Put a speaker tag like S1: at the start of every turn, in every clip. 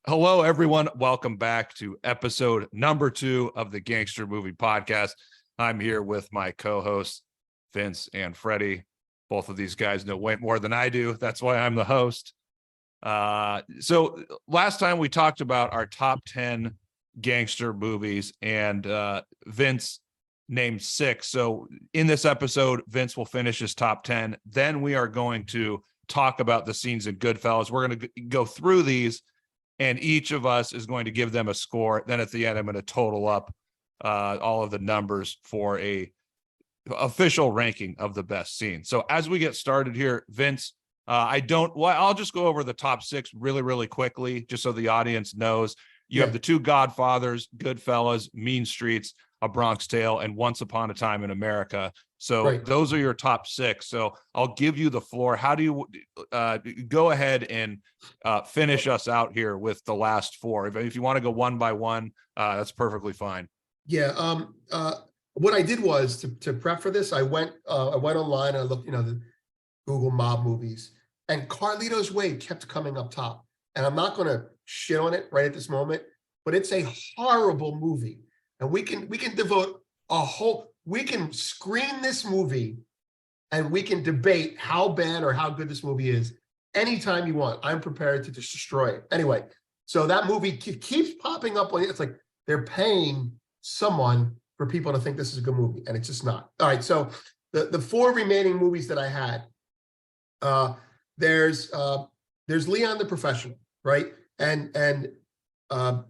S1: Hello, everyone. Welcome back to episode number 2 of the Gangster Movie Podcast. I'm here with my co-hosts, Vince and Freddie. Both of these guys know way more than I do. That's why I'm the host. So last time we talked about our top 10 gangster movies, and Vince named 6. So in this episode, Vince will finish his top 10. Then we are going to talk about the scenes in GoodFellas. We're going to go through these, and each of us is going to give them a score. Then at the end, I'm going to total up all of the numbers for a official ranking of the best scenes. So as we get started here, Vince, I'll just go over the top 6 really, really quickly, just so the audience knows. You have the 2 Godfathers, Goodfellas, Mean Streets, A Bronx Tale, and Once Upon a Time in America. So Those are your top 6. So I'll give you the floor. How do you go ahead and finish us out here with the last 4? If you want to go one by one, that's perfectly fine.
S2: Yeah. What I did was to prep for this, I went online and I looked, the Google mob movies, and Carlito's Way kept coming up top. And I'm not going to shit on it right at this moment, but it's a horrible movie. And we can devote we can screen this movie and we can debate how bad or how good this movie is anytime you want. I'm prepared to just destroy it. Anyway, so that movie keeps popping up. It's like they're paying someone for people to think this is a good movie, and it's just not. All right, so the 4 remaining movies that I had, there's Leon the Professional, right? And I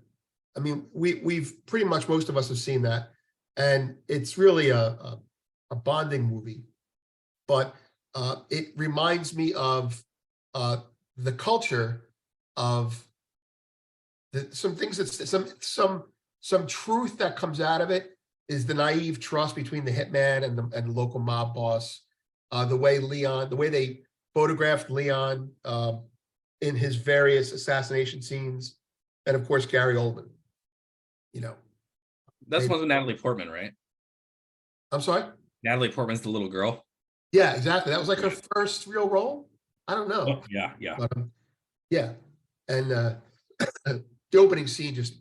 S2: mean, we've pretty much, most of us have seen that, and it's really a bonding movie, but it reminds me of the culture of some things that some truth that comes out of it is the naive trust between the hitman and the local mob boss. The way they photographed Leon in his various assassination scenes, and of course Gary Oldman.
S3: That's one with Natalie Portman, right?
S2: I'm sorry?
S3: Natalie Portman's the little girl.
S2: Yeah, exactly. That was like her first real role. I don't know.
S3: Oh, yeah.
S2: But, yeah. And the opening scene just,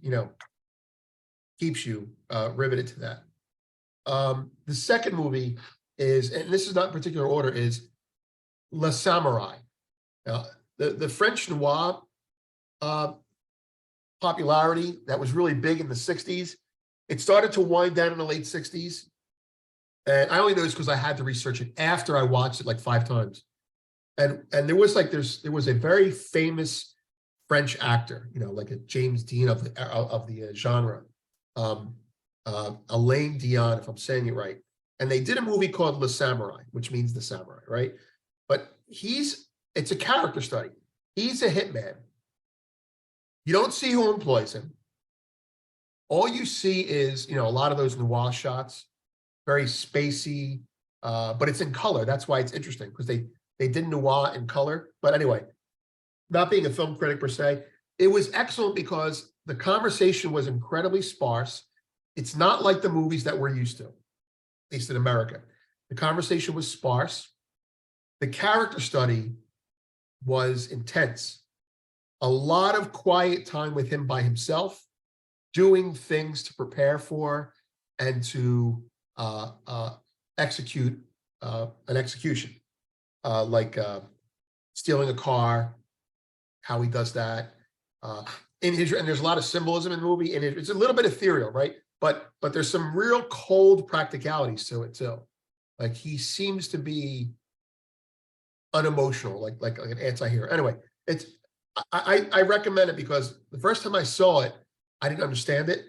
S2: keeps you riveted to that. The second movie is, and this is not in particular order, is Le Samurai. The French noir popularity that was really big in the 60s. It started to wind down in the late 60s. And I only know this because I had to research it after I watched it like 5 times. And there was a very famous French actor, like a James Dean of the genre, Alain Dion, if I'm saying it right. And they did a movie called Le Samurai, which means the samurai, right? But it's a character study. He's a hitman. You don't see who employs him. All you see is, a lot of those noir shots, very spacey, but it's in color. That's why it's interesting, because they did noir in color. But anyway, not being a film critic per se, it was excellent because the conversation was incredibly sparse. It's not like the movies that we're used to, at least in America. The conversation was sparse. The character study was intense. A lot of quiet time with him by himself, doing things to prepare for and to execute an execution, like stealing a car, how he does that. And there's a lot of symbolism in the movie, and it's a little bit ethereal, right? But there's some real cold practicalities to it too. Like, he seems to be unemotional, like an anti-hero. Anyway, I recommend it because the first time I saw it, I didn't understand it,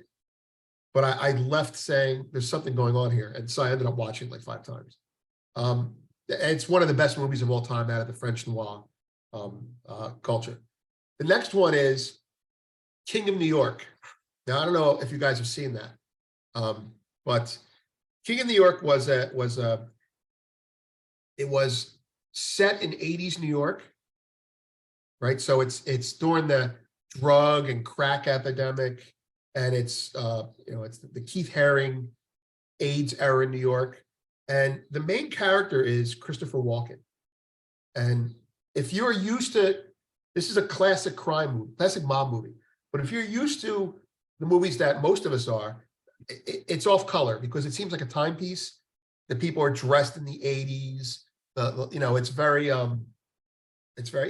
S2: but I left saying there's something going on here, and so I ended up watching it like 5 times. It's one of the best movies of all time out of the French noir culture. The next one is King of New York. Now, I don't know if you guys have seen that, but King of New York was set in 80s New York, right? So it's during the drug and crack epidemic, and it's the Keith Haring AIDS era in New York, and the main character is Christopher Walken. And if you're used to, this is a classic crime movie, classic mob movie. But if you're used to the movies that most of us are, it's off color because it seems like a timepiece that people are dressed in the 80s. It's very,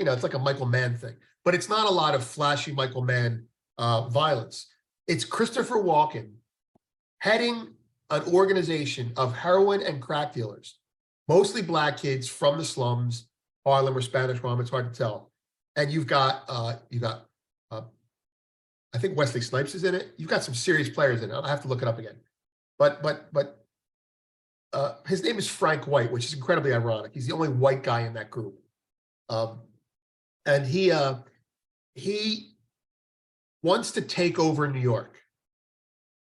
S2: it's like a Michael Mann thing, but it's not a lot of flashy Michael Mann violence. It's Christopher Walken heading an organization of heroin and crack dealers, mostly black kids from the slums, Harlem or Spanish Harlem, it's hard to tell. And you've got I think Wesley Snipes is in it. You've got some serious players in it. I'll have to look it up again. But his name is Frank White, which is incredibly ironic. He's the only white guy in that group. And he wants to take over New York.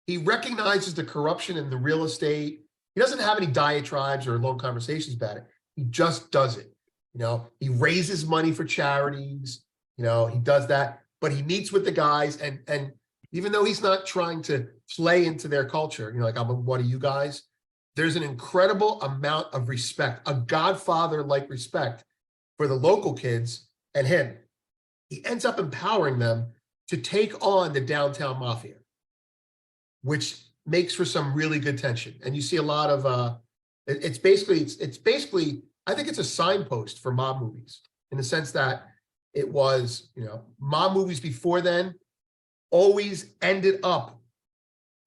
S2: He recognizes the corruption in the real estate. He doesn't have any diatribes or long conversations about it. He just does it. He raises money for charities. He does that, but he meets with the guys, and even though he's not trying to play into their culture, like I'm one of you guys, there's an incredible amount of respect, a Godfather-like respect for the local kids and him. He ends up empowering them to take on the downtown mafia, which makes for some really good tension. And you see a lot of it's basically I think it's a signpost for mob movies in the sense that it was, mob movies before then always ended up,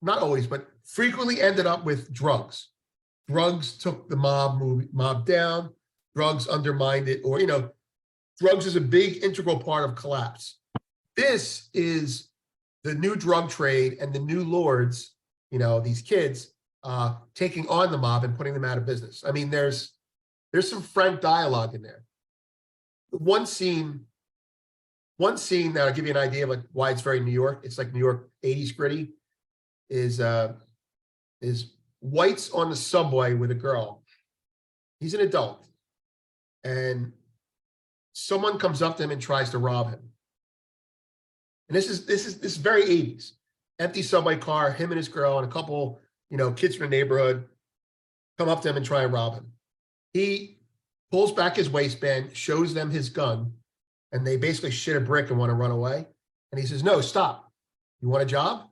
S2: not always, but frequently ended up with drugs. Drugs took the mob down, drugs undermined it, or, drugs is a big integral part of collapse. This is the new drug trade and the new lords, these kids taking on the mob and putting them out of business. I mean, there's some frank dialogue in there. One scene that I'll give you an idea of like why it's very New York. It's like New York 80s gritty. Is White's on the subway with a girl. He's an adult, and someone comes up to him and tries to rob him. And this is very 80s. Empty subway car, him and his girl and a couple, kids from the neighborhood come up to him and try and rob him. He pulls back his waistband, shows them his gun, and they basically shit a brick and want to run away. And he says, "No, stop. You want a job?"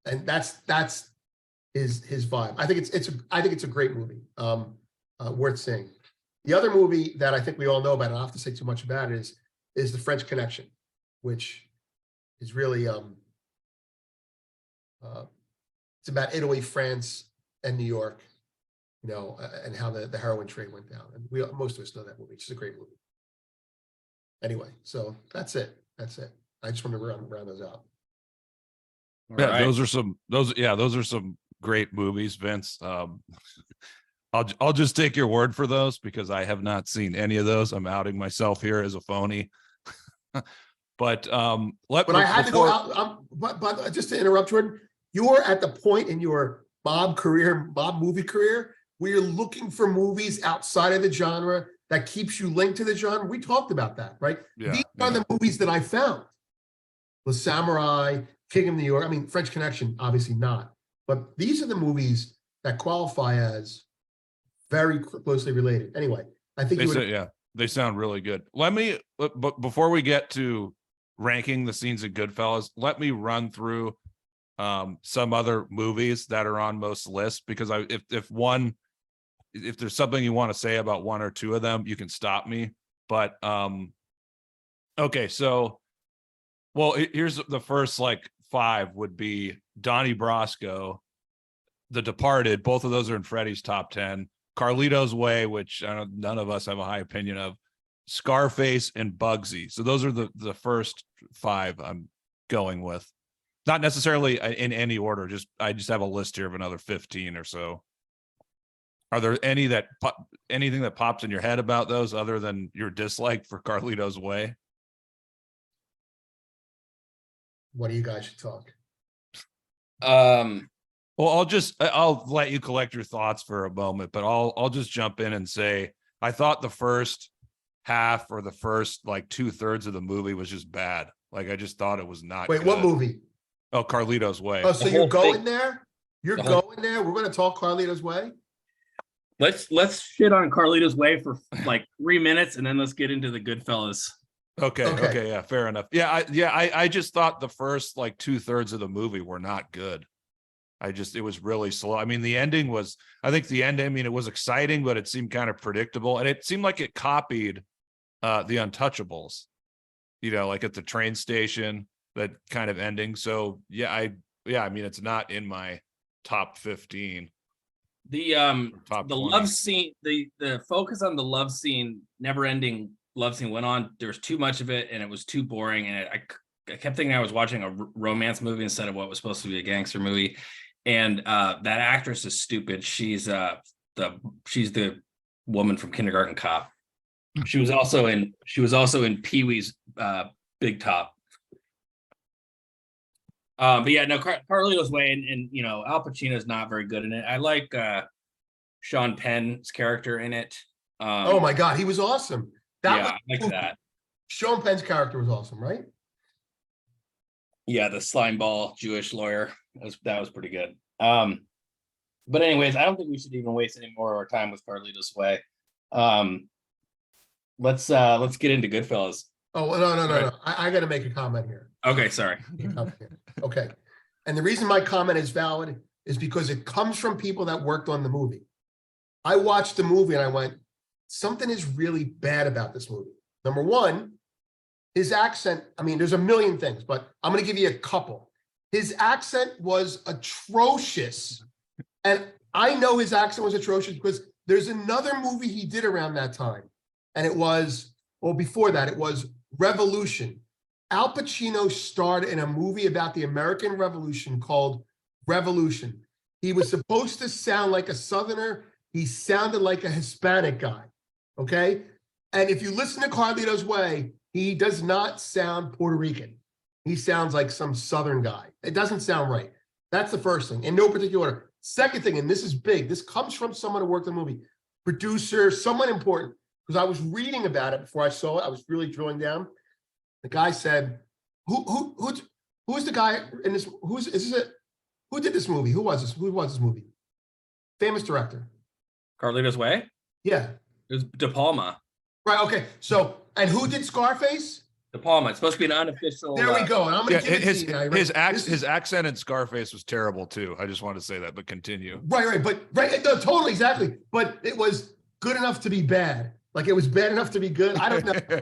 S2: And that's his vibe. I think it's a great movie, worth seeing. The other movie that I think we all know about, and I don't have to say too much about it, is The French Connection, which is really it's about Italy, France, and New York, and how the heroin trade went down. And most of us know that movie. It's a great movie. Anyway, so that's it. I just wanted to round those out.
S1: Yeah, right. Those are some great movies, Vince. I'll just take your word for those because I have not seen any of those. I'm outing myself here as a phony. But I had to go out. But just to interrupt, Jordan, you are at the point in your mob movie career, where you're looking for movies outside of the genre that keeps you linked to the genre. We talked about that, right? Yeah,
S2: These are the movies that I found. The Samurai, King of New York. I mean, French Connection, obviously not. But these are the movies that qualify as very closely related. Anyway, I think
S1: they sound really good. But before we get to ranking the scenes of GoodFellas, let me run through some other movies that are on most lists, because if there's something you want to say about one or two of them, you can stop me. But okay, so here's the first five would be Donnie Brasco, The Departed. Both of those are in Freddie's top 10. Carlito's Way, which none of us have a high opinion of, Scarface, and Bugsy. So those are the first five I'm going with. Not necessarily in any order. I just have a list here of another 15 or so. Are there anything that pops in your head about those other than your dislike for Carlito's Way?
S2: What do you guys should talk?
S1: Well, I'll let you collect your thoughts for a moment, but I'll just jump in and say I thought the first half or the first 2/3 of the movie was just bad. I just thought it was not.
S2: Wait,
S1: good.
S2: What movie?
S1: Oh, Carlito's Way.
S2: Oh, so you're going there? You're going there? We're going to talk Carlito's Way?
S3: Let's shit on Carlito's Way for 3 minutes, and then let's get into the GoodFellas.
S1: Okay. Yeah, fair enough. I just thought the first like 2/3 of the movie were not good. It was really slow. I mean, the ending was, I think the end, I mean, it was exciting, but it seemed kind of predictable. And it seemed like it copied the Untouchables, like at the train station, that kind of ending. So I mean, it's not in my top 15.
S3: The
S1: top
S3: the
S1: 20.
S3: love scene, the focus on the love scene, never ending love scene went on. There was too much of it and it was too boring. And I kept thinking I was watching a romance movie instead of what was supposed to be a gangster movie. And that actress is stupid. She's the woman from Kindergarten Cop. She was also in Pee-wee's Big Top. But yeah, no, Carlito's Way, and Al Pacino's not very good in it. I like Sean Penn's character in it.
S2: Oh my God, he was awesome.
S3: I like that.
S2: Sean Penn's character was awesome, right?
S3: Yeah, the slimeball Jewish lawyer. That was pretty good. But anyways, I don't think we should even waste any more of our time with Carlito's Way. Let's get into Goodfellas.
S2: Oh no. I got to make a comment here.
S3: Okay, sorry.
S2: Okay. And the reason my comment is valid is because it comes from people that worked on the movie. I watched the movie and I went, something is really bad about this movie. Number one, his accent. I mean, there's a million things, but I'm going to give you a couple. His accent was atrocious. And I know his accent was atrocious because there's another movie he did around that time. And it was, well, before that, it was Revolution. Al Pacino starred in a movie about the American Revolution called Revolution. He was supposed to sound like a Southerner. He sounded like a Hispanic guy, okay? And if you listen to Carlito's Way, he does not sound Puerto Rican. He sounds like some Southern guy. It doesn't sound right. That's the first thing, in no particular order. Second thing, and this is big, this comes from someone who worked on the movie, producer, someone important, because I was reading about it before I saw it. I was really drilling down. The guy said, who's the guy in this? Who did this movie? Who was this movie? Famous director.
S3: Carlito's Way?
S2: Yeah.
S3: It was De Palma.
S2: Right, okay. So, and who did Scarface?
S3: De Palma. It's supposed to be an unofficial.
S2: There we go. And I'm going to give it to you.
S1: His accent in Scarface was terrible too. I just want to say that, but continue.
S2: Right. No, totally, exactly. But it was good enough to be bad. Like it was bad enough to be good. I don't know.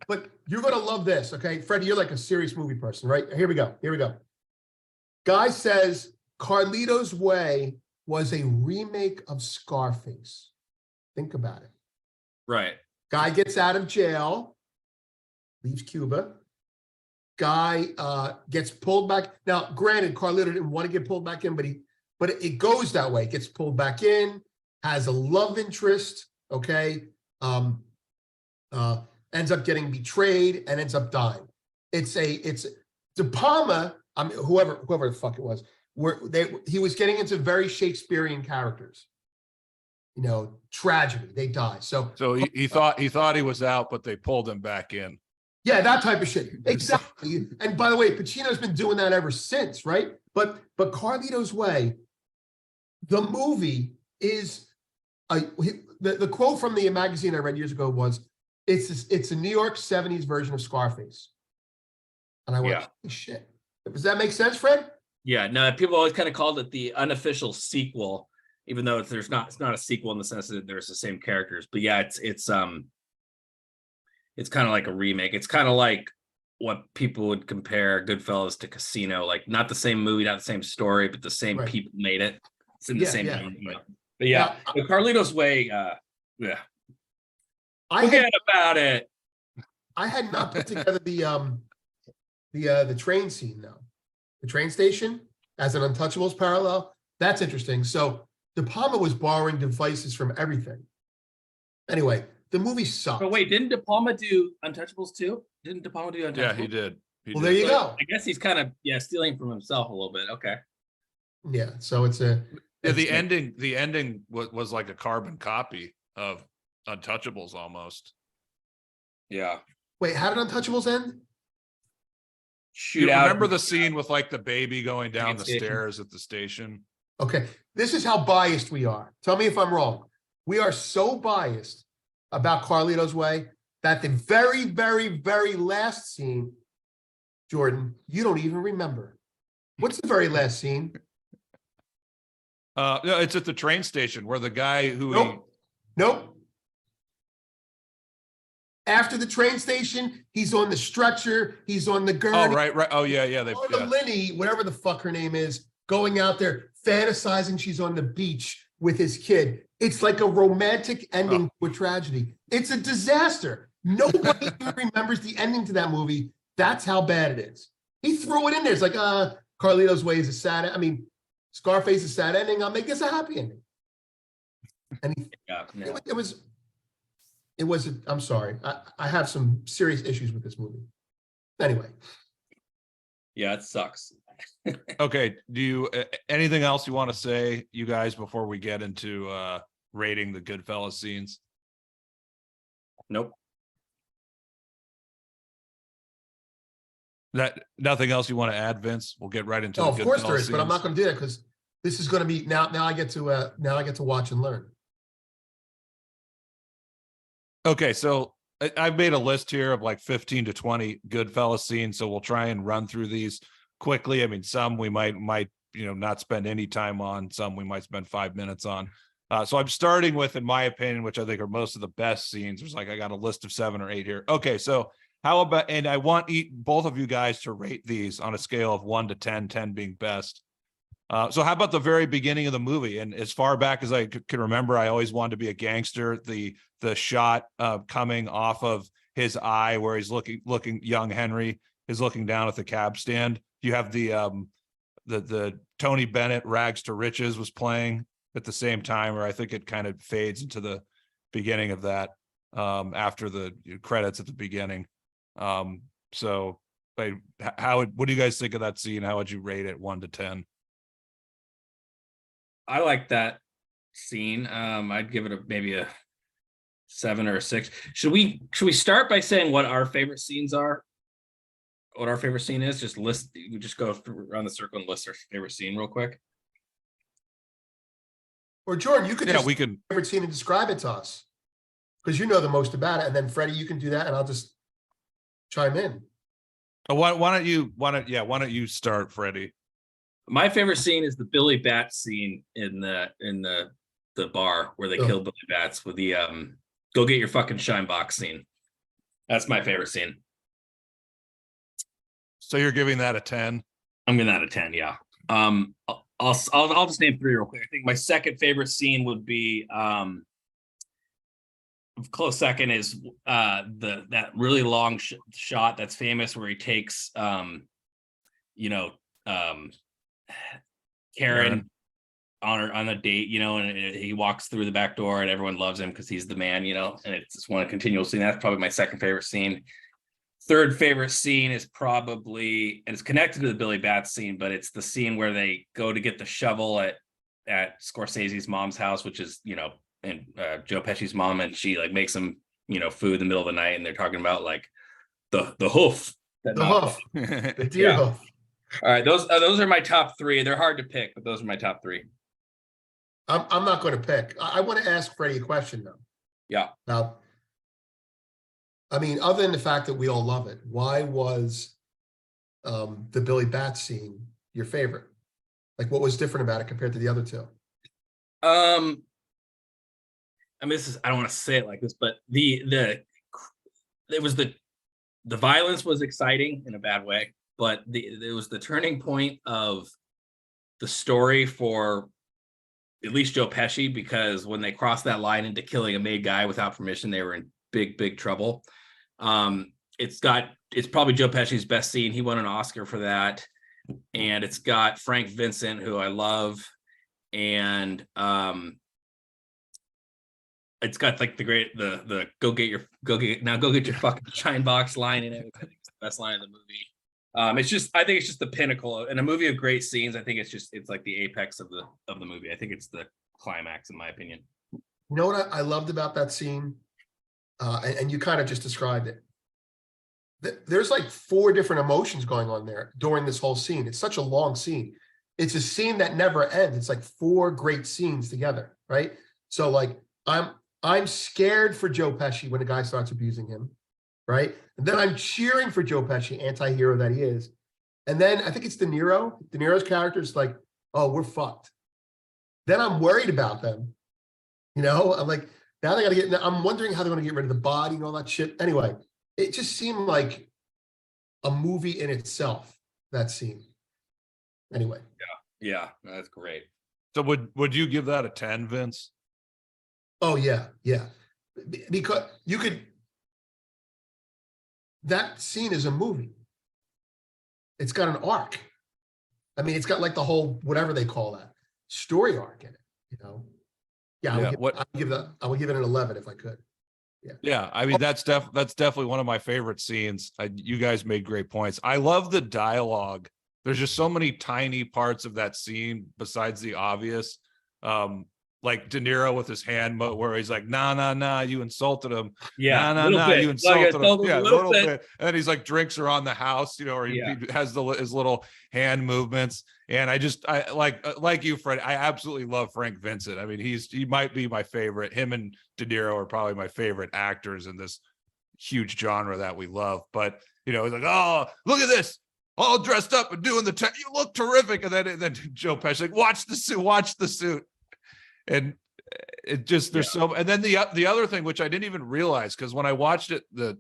S2: But you're going to love this, okay? Freddie, you're like a serious movie person, right? Here we go. Guy says Carlito's Way was a remake of Scarface. Think about it.
S3: Right.
S2: Guy gets out of jail, leaves Cuba. Guy gets pulled back. Now, granted, Carlito didn't want to get pulled back in, but it goes that way. Gets pulled back in, has a love interest, okay? Ends up getting betrayed and ends up dying. It's De Palma, I mean, whoever the fuck it was, he was getting into very Shakespearean characters. Tragedy, they die. So
S1: he thought he was out, but they pulled him back in.
S2: Yeah, that type of shit. Exactly. And by the way, Pacino's been doing that ever since, right? But Carlito's Way, the movie is the quote from the magazine I read years ago was, it's a New York 70s version of Scarface. And I went, holy shit. Does that make sense, Fred?
S3: Yeah, no, people always kind of called it the unofficial sequel, even though it's not a sequel in the sense that there's the same characters. But yeah, it's kind of like a remake. It's kind of like what people would compare Goodfellas to Casino, like not the same movie, not the same story, but the same people made it. It's in the same movie. But yeah, the Carlito's Way, Forget about it.
S2: I had not put together the train scene though. The train station as an Untouchables parallel. That's interesting. So De Palma was borrowing devices from everything. Anyway, the movie sucked.
S3: But wait, didn't De Palma do Untouchables too? Didn't De Palma do Untouchables?
S1: Yeah, he did.
S2: There you go.
S3: I guess he's kind of stealing from himself a little bit. Okay.
S2: Yeah. So
S1: the ending was like a carbon copy of Untouchables almost.
S3: Yeah.
S2: Wait, how did Untouchables end?
S1: Remember the scene with like the baby going down the stairs at the station?
S2: Okay, this is how biased we are. Tell me if I'm wrong. We are so biased about Carlito's Way. that the very, very, very last scene, Jordan, you don't even remember. What's the very last scene?
S1: No, it's at the train station where the guy who
S2: Nope. After the train station, he's on the stretcher, he's on the gurney.
S1: Oh, right. Oh, yeah.
S2: The Lenny, whatever the fuck her name is, going out there, fantasizing she's on the beach with his kid. It's like a romantic ending to a tragedy. It's a disaster. Nobody even remembers the ending to that movie. That's how bad it is. He threw it in there. It's like, Carlito's Way is a sad, Scarface is a sad ending. I'll make this a happy ending. And it was, I'm sorry. I have some serious issues with this movie. Anyway.
S3: Yeah, it sucks.
S1: Okay. Do you, anything else you want to say, you guys, before we get into rating the GoodFellas scenes?
S3: Nope.
S1: Nothing else you want to add, Vince? We'll get right into
S2: of course there is,
S1: scenes.
S2: but I'm not going to do that because this is going to be now I get to watch and learn.
S1: Okay, so I've made a list here of like 15 to 20 GoodFellas scenes, so we'll try and run through these quickly. I mean, some we might not spend any time on, some we might spend 5 minutes on. So I'm starting with, in my opinion, which I think are most of the best scenes. There's I got a list of 7 or 8 here. Okay, so how about, and I want both of you guys to rate these on a scale of 1 to 10, 10 being best. So how about the very beginning of the movie? And as far back as I can remember, I always wanted to be a gangster. The shot coming off of his eye where he's looking, young Henry is looking down at the cab stand. You have the Tony Bennett Rags to Riches was playing at the same time, or I think it kind of fades into the beginning of that after the credits at the beginning. So what do you guys think of that scene? How would you rate it 1 to 10?
S3: I like that scene. I'd give it maybe a 7 or a 6. Should we start by saying what our favorite scenes are? What our favorite scene is? We just go around the circle and list our favorite scene real quick.
S2: Or Jordan, you could
S1: we can
S2: favorite scene and describe it to us because you know the most about it, and then Freddie, you can do that, and I'll just chime in.
S1: Why don't you start, Freddie?
S3: My favorite scene is the Billy Bats scene in the bar where they kill Billy Bats with the go get your fucking shine box scene. That's my favorite scene.
S1: So you're giving that a 10?
S3: I'm giving that a 10, yeah. I'll just name 3 real quick. I think my second favorite scene would be close second is that really long shot that's famous where he takes Karen on a date, and he walks through the back door and everyone loves him because he's the man, and it's just one continual scene. That's probably my second favorite scene. Third favorite scene is probably, and it's connected to the Billy Bats scene, but it's the scene where they go to get the shovel at Scorsese's mom's house, which is, and Joe Pesci's mom, and she makes him, food in the middle of the night, and they're talking about the hoof.
S2: The deer hoof.
S3: All right, those are my top 3. They're hard to pick, but those are my top 3.
S2: I'm not going to pick. I want to ask Freddie a question though.
S3: Yeah.
S2: Now, other than the fact that we all love it, why was the Billy Bats scene your favorite? What was different about it compared to the other 2?
S3: This is, I don't want to say it like this, but the violence was exciting in a bad way, but it was the turning point of the story for at least Joe Pesci, because when they crossed that line into killing a made guy without permission, they were in big trouble. It's probably Joe Pesci's best scene. He won an Oscar for that. And it's got Frank Vincent, who I love. And it's got the go get your fucking shine box line in it. I think it's the best line in the movie. I think it's just the pinnacle in a movie of great scenes. I think it's like the apex of the movie. I think it's the climax, in my opinion.
S2: You know what I loved about that scene? And you kind of just described it. There's 4 different emotions going on there during this whole scene. It's such a long scene. It's a scene that never ends. It's 4 great scenes together, right? So I'm scared for Joe Pesci when a guy starts abusing him, right? And then I'm cheering for Joe Pesci, anti-hero that he is. And then I think it's De Niro. De Niro's character is like, oh, we're fucked. Then I'm worried about them. I'm like, now they got to get, I'm wondering how they're going to get rid of the body and all that shit. Anyway, it just seemed like a movie in itself, that scene. Anyway.
S3: Yeah, that's great.
S1: So would you give that a 10, Vince?
S2: Oh, yeah. Because that scene is a movie. It's got an arc. I mean, it's got like the whole, whatever they call that, story arc in it, Yeah, I would give it an 11 if I could.
S1: Yeah, I mean that's definitely one of my favorite scenes. You guys made great points. I love the dialogue. There's just so many tiny parts of that scene besides the obvious. Like De Niro with his hand where he's like, nah, you insulted him.
S3: Yeah,
S1: nah, you insulted him. Yeah, a little bit. And then he's like drinks around the house, or he has his little hand movements. And I like you, Fred. I absolutely love Frank Vincent. I mean, he might be my favorite. Him and De Niro are probably my favorite actors in this huge genre that we love. But he's like, oh, look at this, all dressed up and doing you look terrific. And then Joe Pesci like, watch the suit. And it just there's so, and then the other thing which I didn't even realize, because when I watched it the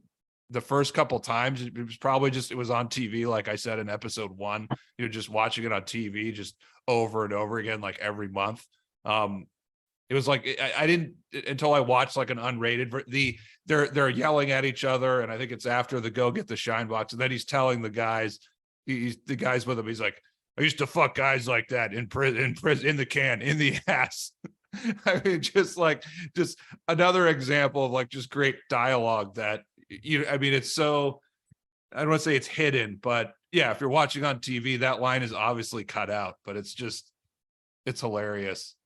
S1: first couple times, it was probably just, it was on TV, like I said in episode 1, just watching it on TV just over and over again, like every month. It was like I didn't until I watched like an unrated they're yelling at each other, and I think it's after the go get the shine box, and then he's telling the guys, the guys with him, he's like, I used to fuck guys like that in prison, in the can, in the ass. I mean, just another example of like just great dialogue that I mean, it's so, I don't want to say it's hidden, but yeah, if you're watching on TV, that line is obviously cut out, but it's hilarious.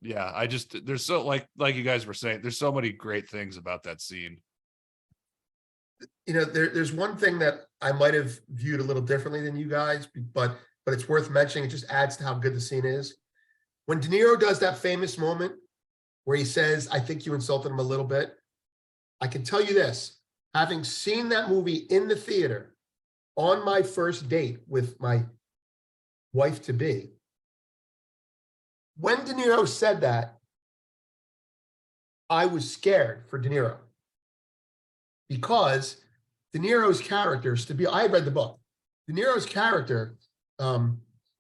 S1: There's so like you guys were saying, there's so many great things about that scene.
S2: There's one thing that I might have viewed a little differently than you guys, but it's worth mentioning. It just adds to how good the scene is. When De Niro does that famous moment where he says, I think you insulted him a little bit, I can tell you this, having seen that movie in the theater on my first date with my wife-to-be, when De Niro said that, I was scared for De Niro, because De Niro's character, I had read the book. De Niro's character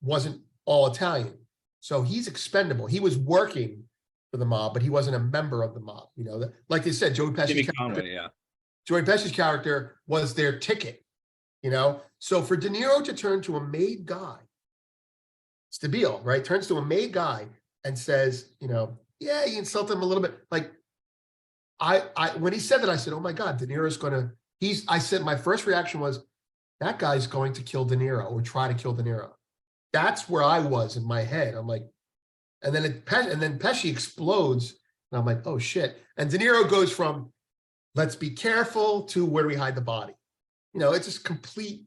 S2: wasn't all Italian. So he's expendable. He was working for the mob, but he wasn't a member of the mob. Like they said, Joey Pesci's character was their ticket, So for De Niro to turn to a made guy, Stabile, right? Turns to a made guy and says, yeah, he insulted him a little bit. Like, when he said that, I said, oh my God, De Niro's I said, my first reaction was, that guy's going to kill De Niro or try to kill De Niro. That's where I was in my head. I'm like, and then Pesci explodes, and I'm like, oh shit. And De Niro goes from, let's be careful, to where do we hide the body? It's just complete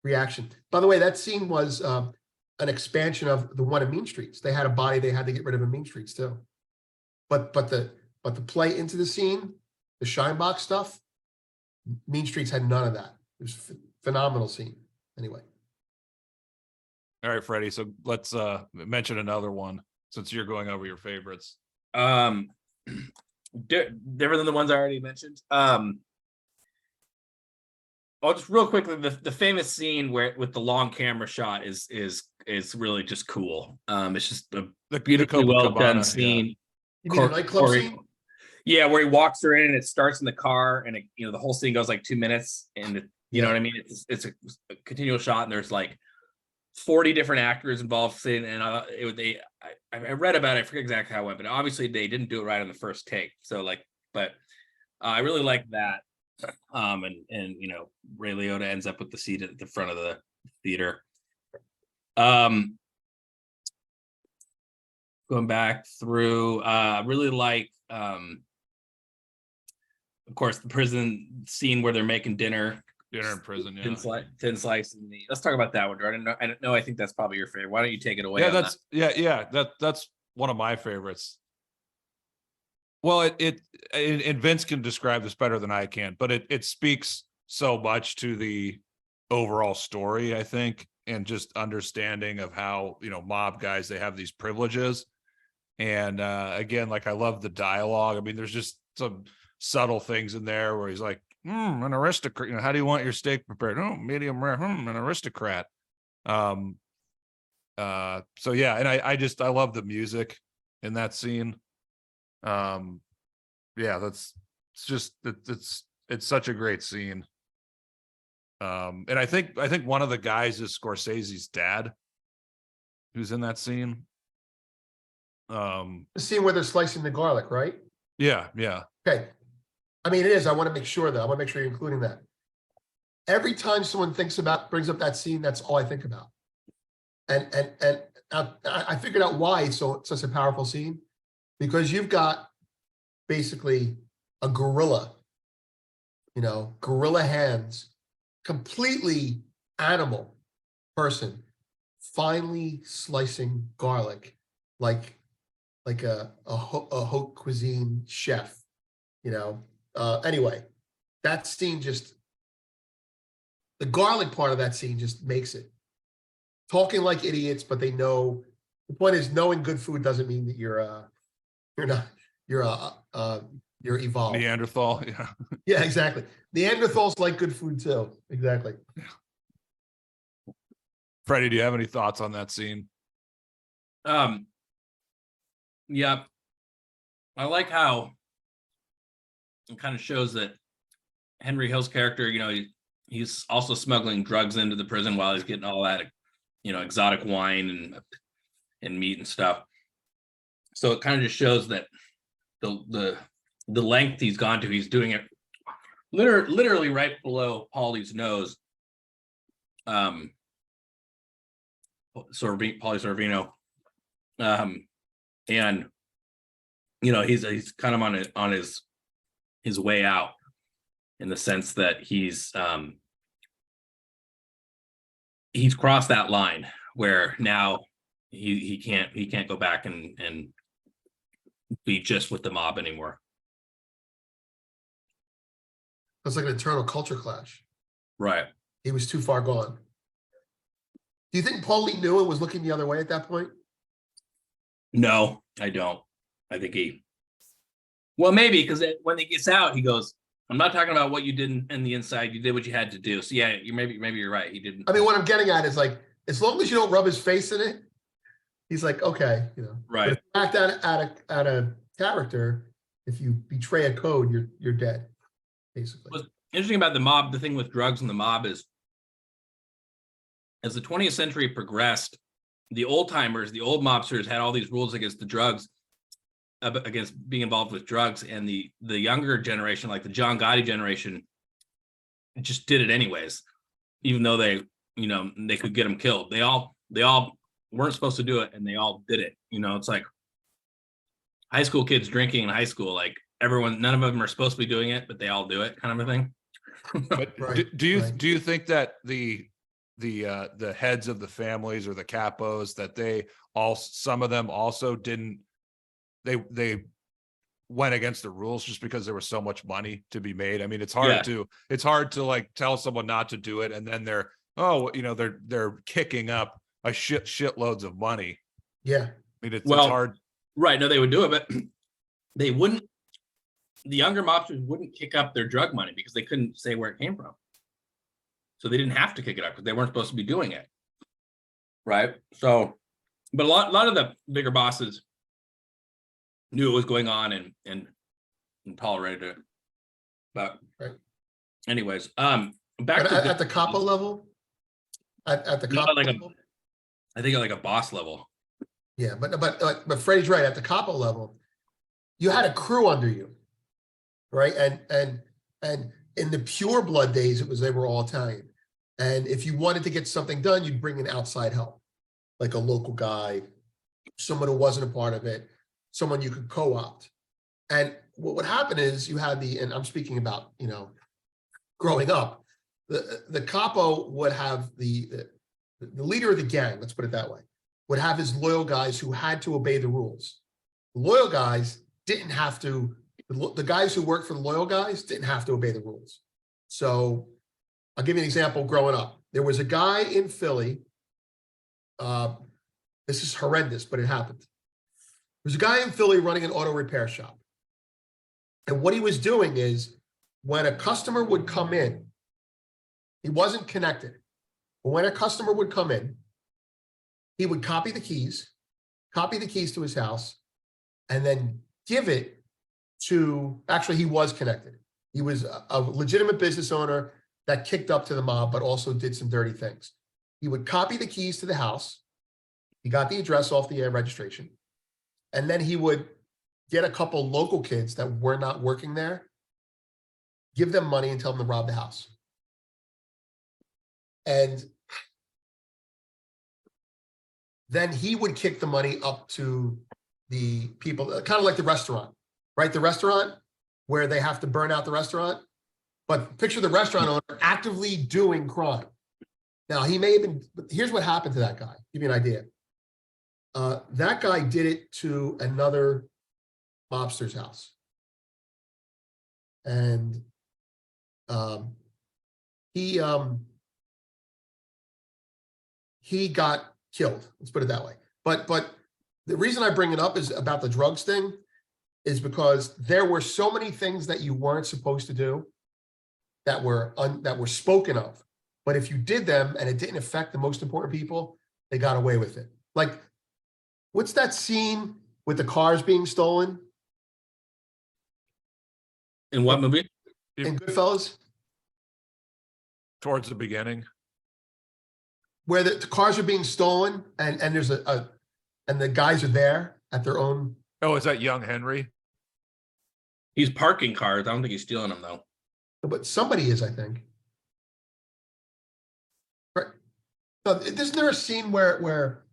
S2: reaction. By the way, that scene was an expansion of the one in Mean Streets. They had a body they had to get rid of in Mean Streets too. But the play into the scene, the shine box stuff, Mean Streets had none of that. It was phenomenal scene. Anyway.
S1: All right, Freddie. So let's mention another one, since you're going over your favorites.
S3: Different than the ones I already mentioned. I'll just real quickly, the famous scene with the long camera shot is really just cool. It's just a beautifully well done scene.
S2: Yeah. You mean the nightclub scene?
S3: Yeah, where he walks her in and it starts in the car, and the whole scene goes like 2 minutes, and you know what I mean? It's a continual shot, and there's like 40 different actors involved in, and I read about it. I forget exactly how it went, but obviously they didn't do it right on the first take. So I really like that. And Ray Liotta ends up with the seat at the front of the theater. Going back through, really like, of course, the prison scene where they're making dinner
S1: in prison. Yeah.
S3: Thin slice and meat. Let's talk about that one, Jordan. I don't know. I think that's probably your favorite. Why don't you take it away?
S1: Yeah, that's one of my favorites. Well, and Vince can describe this better than I can, but it speaks so much to the overall story, I think, and just understanding of how, mob guys, they have these privileges. And again, like, I love the dialogue. I mean, there's just some subtle things in there where he's like, an aristocrat. How do you want your steak prepared? Oh, medium rare. An aristocrat. So yeah, and I love the music in that scene. Yeah, it's such a great scene. And I think one of the guys is Scorsese's dad, who's in that scene.
S2: The scene where they're slicing the garlic, right?
S1: Yeah.
S2: Okay. I mean, it is. I want to make sure though. I want to make sure you're including that. Every time someone brings up that scene, that's all I think about. And I figured out why it's such a powerful scene, because you've got basically a gorilla, gorilla hands, completely animal person, finely slicing garlic like a haute cuisine chef, Anyway, that scene the garlic part of that scene just makes it. Talking like idiots, but they know. The point is, knowing good food doesn't mean that you're evolved.
S1: Neanderthal. Yeah.
S2: Yeah, exactly. Neanderthals like good food too. Exactly.
S1: Freddie, do you have any thoughts on that scene?
S3: Yeah, I like how it kind of shows that Henry Hill's character, he's also smuggling drugs into the prison while he's getting all that, exotic wine and meat and stuff. So it kind of just shows that the length he's gone to, he's doing it literally right below Paulie's nose. Paulie Sorvino. And he's kind of on his way out, in the sense that he's crossed that line where now he can't go back and be just with the mob anymore.
S2: It's like an eternal culture clash.
S3: Right.
S2: He was too far gone. Do you think Paulie knew and was looking the other way at that point?
S3: No, I don't. I think maybe, because when he gets out, he goes, I'm not talking about what you did in the inside. You did what you had to do. So yeah, maybe you're right. He didn't.
S2: I mean, what I'm getting at is, like, as long as you don't rub his face in it, he's like, okay,
S3: Right.
S2: But if you act out a character, if you betray a code, you're dead, basically.
S3: What's interesting about the mob, the thing with drugs and the mob is, as the 20th century progressed, the old timers, the old mobsters had all these rules against the drugs, against being involved with drugs, and the younger generation, like the John Gotti generation, just did it anyways, even though they could get them killed. They all weren't supposed to do it, and they all did it. It's like high school kids drinking in high school. Like, none of them are supposed to be doing it, but they all do it, kind of a thing.
S1: But
S2: Right,
S1: do you think that the heads of the families, or the capos, that some of them also didn't, they went against the rules just because there was so much money to be made? I mean, it's hard to like tell someone not to do it, and then they're kicking up a shitloads of money.
S2: Yeah.
S1: I mean, it's hard.
S3: Right. No, they would do it, but they wouldn't. The younger mobsters wouldn't kick up their drug money because they couldn't say where it came from. So they didn't have to kick it up because they weren't supposed to be doing it. Right. So, but a lot of the bigger bosses knew it was going on and tolerated it. But
S2: right.
S3: Anyways, back
S2: at the capo level? At the capo level?
S3: I think at like a boss level.
S2: Yeah, but Freddie's right. At the capo level, you had a crew under you, right? And in the pure blood days, they were all Italian. And if you wanted to get something done, you'd bring in outside help, like a local guy, someone who wasn't a part of it, someone you could co-opt. And what would happen is you had and I'm speaking about, growing up, the capo would have the leader of the gang, let's put it that way, would have his loyal guys who had to obey the rules. The loyal guys didn't have to, the guys who worked for the loyal guys didn't have to obey the rules. So I'll give you an example growing up. There was a guy in Philly. This is horrendous, but it happened. There's a guy in Philly running an auto repair shop. And what he was doing is when a customer would come in, he wasn't connected. But when a customer would come in, he would copy the keys to his house, and then give it to, actually, he was connected. He was a legitimate business owner that kicked up to the mob, but also did some dirty things. He would copy the keys to the house. He got the address off the registration. And then he would get a couple local kids that were not working there, give them money and tell them to rob the house. And then he would kick the money up to the people, kind of like the restaurant, right? The restaurant where they have to burn out the restaurant. But picture the restaurant owner actively doing crime. Now, he may have been, but here's what happened to that guy. Give you an idea. That guy did it to another mobster's house. And he got killed. Let's put it that way. But the reason I bring it up is about the drugs thing is because there were so many things that you weren't supposed to do that were spoken of. But if you did them and it didn't affect the most important people, they got away with it. Like, what's that scene with the cars being stolen?
S3: In what movie?
S2: In Goodfellas?
S1: Towards the beginning.
S2: Where the cars are being stolen and there's and the guys are there at their own.
S1: Oh, is that Young Henry?
S3: He's parking cars. I don't think he's stealing them though.
S2: But somebody is, I think. Right. No, isn't there a scene where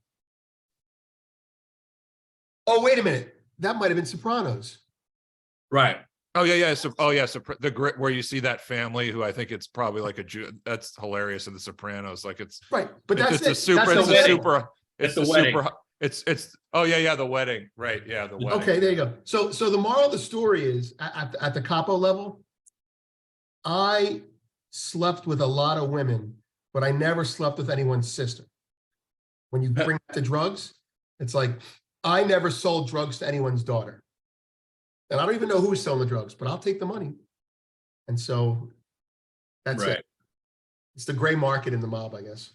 S2: oh, wait a minute. That might have been Sopranos.
S3: Right.
S1: Oh yeah. So the grit where you see that family who I think it's probably like a Jew. That's hilarious in the Sopranos. Like it's
S2: right, but that's
S1: it's a super.
S2: That's
S1: it's
S2: the
S1: a
S2: wedding.
S1: super. It's
S3: the
S1: the
S3: wedding.
S1: super. It's oh yeah the wedding, right? Yeah, the wedding.
S2: Okay, there you go. So the moral of the story is at the capo level, I slept with a lot of women, but I never slept with anyone's sister. When you bring that to drugs, it's like I never sold drugs to anyone's daughter. And I don't even know who's selling the drugs, but I'll take the money. And so that's
S3: Right.
S2: it. It's the gray market in the mob, I guess.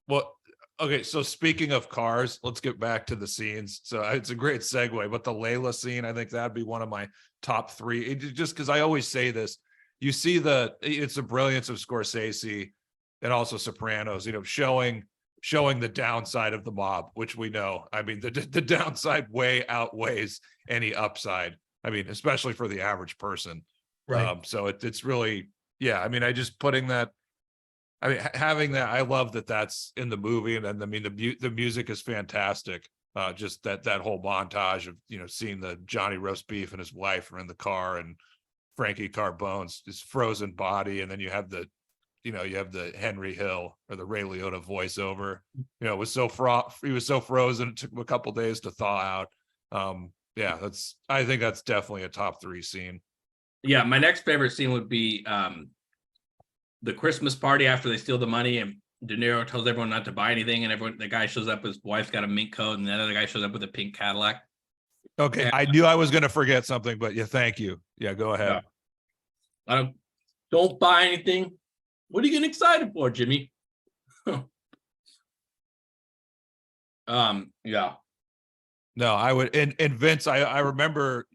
S1: Well, okay. So speaking of cars, let's get back to the scenes. So it's a great segue, but the Layla scene, I think that'd be one of my top three. Just because I always say this, you see it's the brilliance of Scorsese and also Sopranos, showing the downside of the mob, which we know. I mean, the downside way outweighs any upside. I mean, especially for the average person.
S2: Right.
S1: So it's really, yeah. I mean, having that, I love that that's in the movie. And then, I mean, the music is fantastic. Just that whole montage of, seeing the Johnny roast beef and his wife are in the car and Frankie Carbone's his frozen body. And then you have the Henry Hill or the Ray Liotta voiceover, it was he was so frozen. It took him a couple days to thaw out. Yeah, I think that's definitely a top three scene.
S3: Yeah, my next favorite scene would be the Christmas party after they steal the money and De Niro tells everyone not to buy anything, and the guy shows up, his wife's got a mink coat, and the other guy shows up with a pink Cadillac.
S1: Okay,
S3: And
S1: I knew I was going to forget something, but yeah, thank you. Yeah, go ahead.
S3: Don't buy anything. What are you getting excited for, Jimmy? Yeah.
S1: No, I would, and Vince, I remember,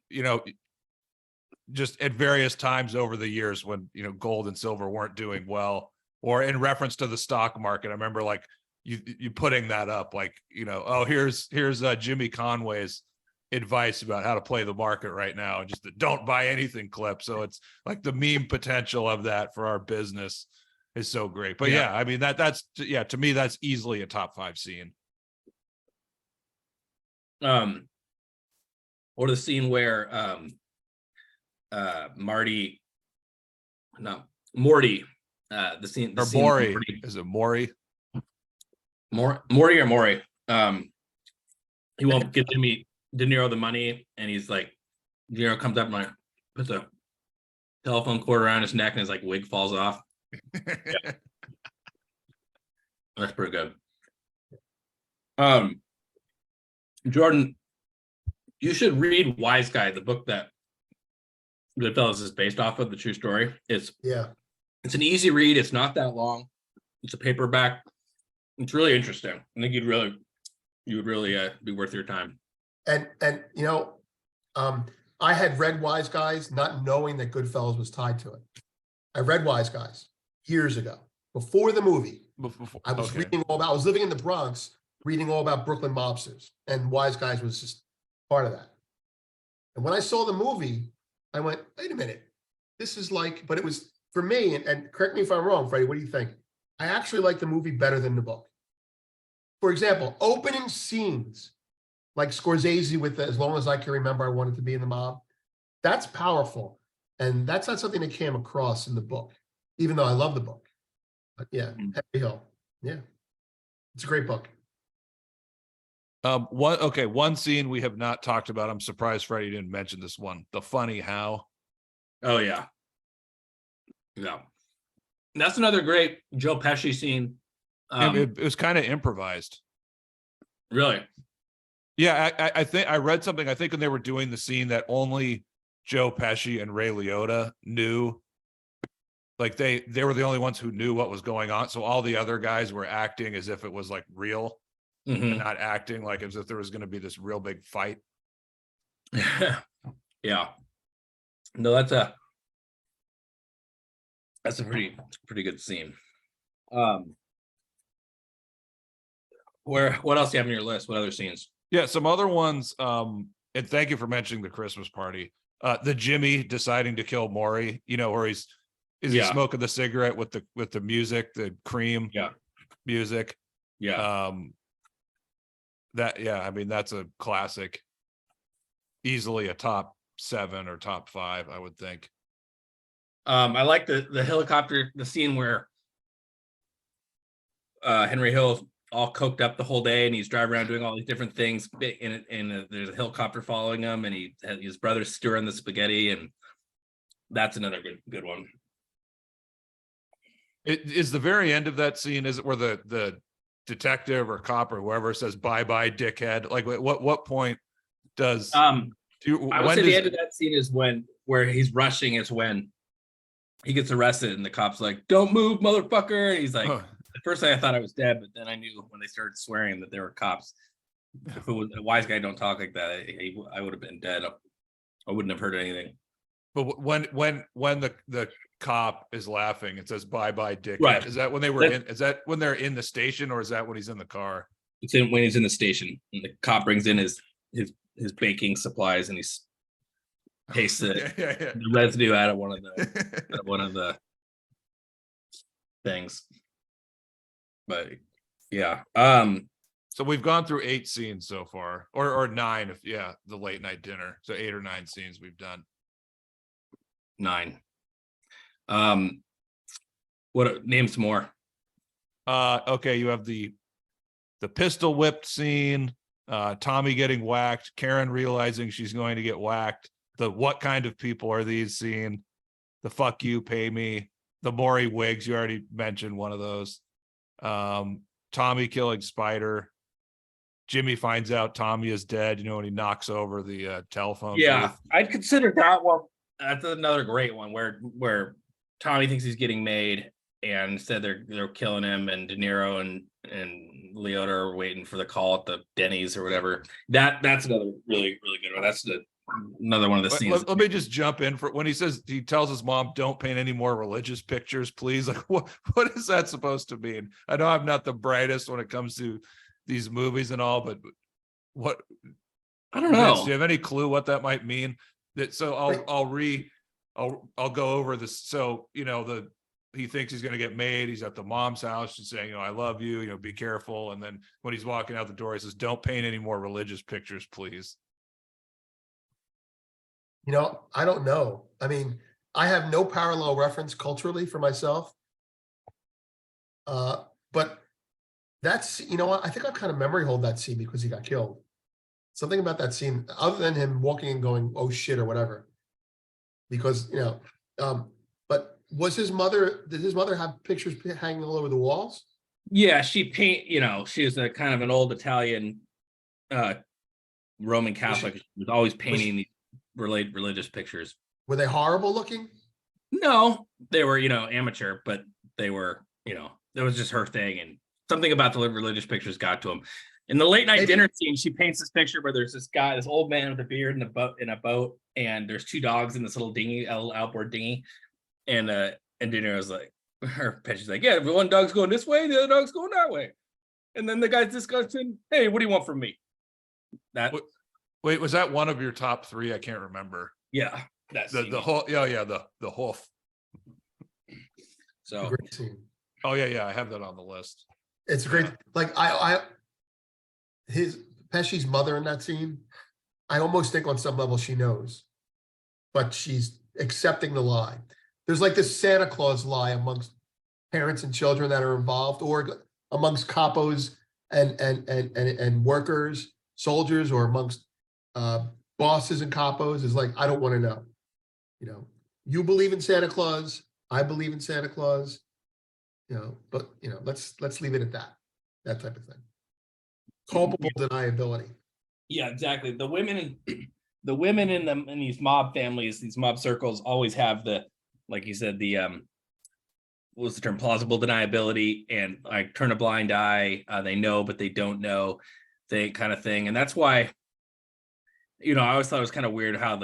S1: just at various times over the years when, gold and silver weren't doing well, or in reference to the stock market, I remember like you putting that up, like, oh, here's Jimmy Conway's advice about how to play the market right now, and just the don't buy anything clip. So it's like the meme potential of that for our business is so great. But yeah, I mean, that's to me, that's easily a top 5 scene.
S3: Or the scene where Morty, the scene
S1: Or
S3: scene
S1: Maury.
S3: Morty.
S1: Is it Maury?
S3: Morty or Maury. He won't give Jimmy De Niro the money, and he's like, De Niro comes up and like puts a telephone cord around his neck and his like wig falls off. That's pretty good. Jordan, you should read Wise Guy, the book that GoodFellas is based off of, the true story. It's an easy read. It's not that long. It's a paperback. It's really interesting. I think you would really be worth your time.
S2: And you know, I had read Wise Guys not knowing that GoodFellas was tied to it. I read Wise Guys years ago before the movie. I was reading all about. I was living in the Bronx, reading all about Brooklyn mobsters, and Wise Guys was just part of that. And when I saw the movie, I went, "Wait a minute, this is like." But it was for me, and correct me if I'm wrong, Freddie. What do you think? I actually like the movie better than the book. For example, opening scenes like Scorsese with As Long as I Can Remember, I Wanted to Be in the Mob. That's powerful, and that's not something that came across in the book, even though I love the book. But yeah, Henry Hill. Yeah, it's a great book.
S1: One scene we have not talked about. I'm surprised Freddie didn't mention this one. The funny how.
S3: Oh yeah. That's another great Joe Pesci scene.
S1: It was kind of improvised.
S3: Really?
S1: Yeah, I think I read something. I think when they were doing the scene that only Joe Pesci and Ray Liotta knew. Like they were the only ones who knew what was going on. So all the other guys were acting as if it was like real, and not acting like as if there was going to be this real big fight.
S3: Yeah. No, that's a pretty good scene. What else do you have on your list? What other scenes?
S1: Yeah, some other ones. And thank you for mentioning the Christmas party. The Jimmy deciding to kill Maury, you know, where he's smoking the cigarette with the music, the cream music.
S3: Yeah.
S1: I mean, that's a classic. Easily a top 7 or top 5, I would think.
S3: I like the helicopter, the scene where Henry Hill all coked up the whole day and he's driving around doing all these different things, and there's a helicopter following him, and his brother's stirring the spaghetti, and that's another good one.
S1: It is the very end of that scene. Is it where the detective or cop or whoever says "bye-bye, dickhead"? Like, what point does
S3: I would say the end of that scene is where he's rushing. Is when he gets arrested and the cop's like, "Don't move, motherfucker!" And he's like, At first I thought I was dead, but then I knew when they started swearing that they were cops. If it was a Wise Guy, don't talk like that, I would have been dead. I wouldn't have heard anything.
S1: But when the cop is laughing, it says "bye bye, dick."
S3: Right.
S1: Is that when they were in? Is that when they're in the station, or is that when he's in the car?
S3: It's when he's in the station, and the cop brings in his baking supplies, and he tastes the residue out of one of the things. But yeah.
S1: So we've gone through 8 scenes so far, or 9 if the late night dinner. So 8 or 9 scenes we've done.
S3: 9. What name some more?
S1: Okay, you have the pistol whipped scene, Tommy getting whacked, Karen realizing she's going to get whacked, the what kind of people are these scene, the fuck you, pay me, the Maury wigs, you already mentioned one of those. Tommy killing Spider. Jimmy finds out Tommy is dead, when he knocks over the telephone booth.
S3: I'd consider that one. That's another great one where Tommy thinks he's getting made, and instead they're killing him, and De Niro and Liotta are waiting for the call at the Denny's or whatever. That's another really, really good one. That's another one of the scenes.
S1: Let me just jump in for when he tells his mom, "Don't paint any more religious pictures, please." Like, what is that supposed to mean? I know I'm not the brightest when it comes to these movies and all, but what?
S3: I don't know.
S1: Do you have any clue what that might mean? I'll go over this. So, he thinks he's going to get made. He's at the mom's house. She's saying, "I love you, be careful." And then when he's walking out the door, he says, "Don't paint any more religious pictures, please."
S2: I don't know. I mean, I have no parallel reference culturally for myself. But that's, I think I kind of memory hold that scene because he got killed. something about that scene, other than him walking and going, "Oh shit" or whatever, because but was his mother? Did his mother have pictures hanging all over the walls?
S3: Yeah, she she was a kind of an old Italian Roman Catholic. She was always painting these religious pictures.
S2: Were they horrible looking?
S3: No, they were, amateur, but they were, that was just her thing. And something about the religious pictures got to him. In the late night dinner scene, she paints this picture where there's this guy, this old man with a beard in a boat, and there's two dogs in this little dinghy, outboard dinghy. And De Niro's like, she's like, yeah, one dog's going this way, the other dog's going that way. And then the guy's discussing, hey, what do you want from me?
S1: Wait, was that one of your top three? I can't remember.
S3: Yeah.
S1: The whole.
S3: So
S2: great scene.
S1: Oh yeah, I have that on the list.
S2: It's great. Like Pesci's mother in that scene, I almost think on some level she knows, but she's accepting the lie. There's like this Santa Claus lie amongst parents and children that are involved, or amongst capos and workers, soldiers, or amongst bosses and capos, is like, I don't want to know. You believe in Santa Claus, I believe in Santa Claus, but let's leave it at that type of thing. Culpable deniability.
S3: Yeah, exactly. The women in these mob families, these mob circles, always have the, like you said, the what was the term, plausible deniability, and like turn a blind eye. They know but they don't know, they kind of thing. And that's why, I always thought it was kind of weird how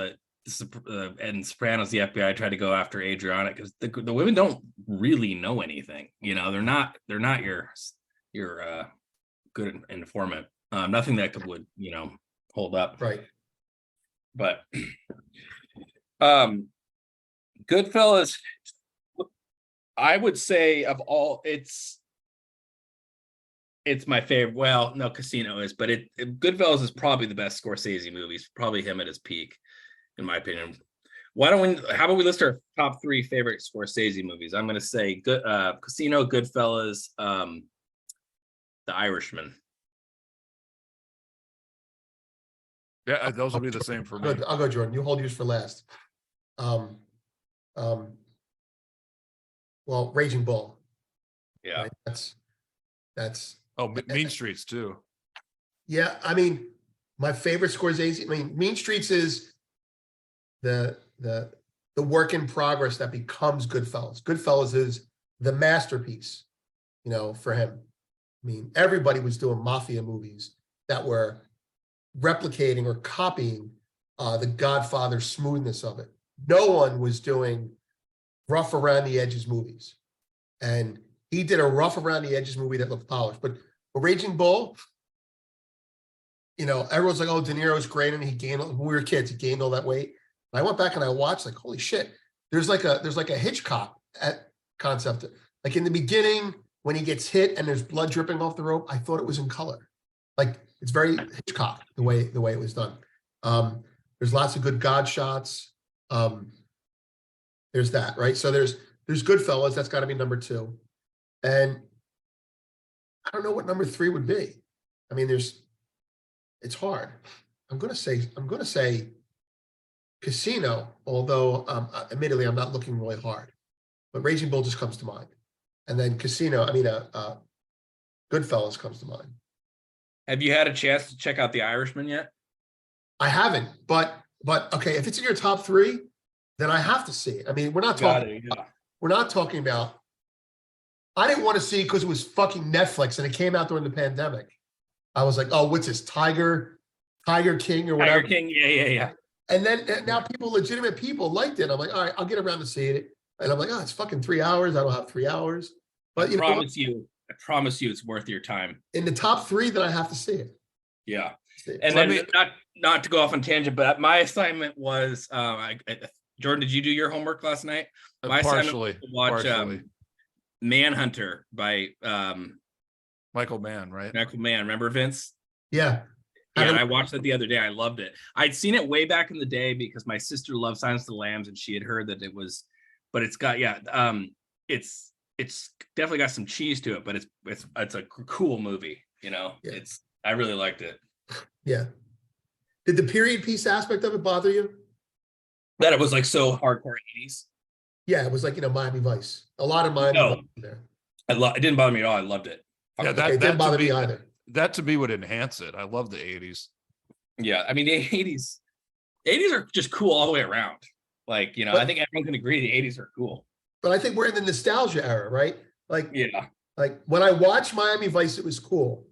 S3: in Sopranos, the FBI tried to go after Adriana, because the women don't really know anything. They're not your good informant. Nothing that would hold up.
S2: Right.
S3: But Goodfellas, I would say of all, it's my favorite. Well, no, Casino is, but Goodfellas is probably the best Scorsese movie. It's probably him at his peak, in my opinion. How about we list our top three favorite Scorsese movies? I'm going to say Casino, Goodfellas, The Irishman.
S1: Yeah, those will be the same for me.
S2: I'll go, Jordan. You hold yours for last. Well, Raging Bull.
S3: Yeah,
S2: right? That's.
S1: Oh, Mean Streets too.
S2: Yeah, I mean, my favorite Scorsese. I mean, Mean Streets is the work in progress that becomes Goodfellas. Goodfellas is the masterpiece, for him. I mean, everybody was doing mafia movies that were replicating or copying the Godfather smoothness of it. No one was doing rough around the edges movies, and he did a rough around the edges movie that looked polished. But Raging Bull, everyone's like, "Oh, De Niro's great," and he gained. When we were kids, he gained all that weight. And I went back and I watched, like, holy shit! There's like a Hitchcock concept. Like in the beginning, when he gets hit and there's blood dripping off the rope, I thought it was in color. Like, it's very Hitchcock the way it was done. There's lots of good God shots. There's that, right? So there's Goodfellas. That's got to be number 2, and I don't know what number 3 would be. I mean, it's hard. I'm gonna say Casino, although admittedly I'm not looking really hard, but Raging Bull just comes to mind, and then Goodfellas comes to mind.
S3: Have you had a chance to check out The Irishman yet?
S2: I haven't, but okay, if it's in your top 3, then I have to see it. I mean, we're not talking about. I didn't want to see it because it was fucking Netflix and it came out during the pandemic. I was like, oh, what's this, Tiger King or whatever?
S3: Tiger King, yeah.
S2: And then now legitimate people liked it. I'm like, all right, I'll get around to seeing it. And I'm like, oh, it's fucking 3 hours. I don't have 3 hours. But
S3: I promise you it's worth your time.
S2: In the top 3, then I have to see it.
S3: Yeah. And then not to go off on tangent, but my assignment was Jordan, did you do your homework last night? My
S1: Partially.
S3: assignment was to watch Manhunter by
S1: Michael Mann, right?
S3: Michael Mann. Remember Vince?
S2: Yeah.
S3: Yeah, I watched it the other day. I loved it. I'd seen it way back in the day because my sister loved Silence of the Lambs and she had heard that it was, but it's got it's definitely got some cheese to it, but it's a cool movie,
S2: Yeah.
S3: I really liked it.
S2: Yeah. Did the period piece aspect of it bother you?
S3: That it was like so hardcore 80s.
S2: Yeah, it was like, Miami Vice. A lot of Miami
S3: No.
S2: Vice in there.
S3: It didn't bother me at all. I loved it.
S1: Yeah,
S2: Okay, it didn't bother me either.
S1: That to me would enhance it. I love the 80s.
S3: Yeah, I mean the 80s are just cool all the way around. Like, I think everyone can agree the 80s are cool.
S2: But I think we're in the nostalgia era, right? Like,
S3: Yeah.
S2: like when I watched Miami Vice, it was cool.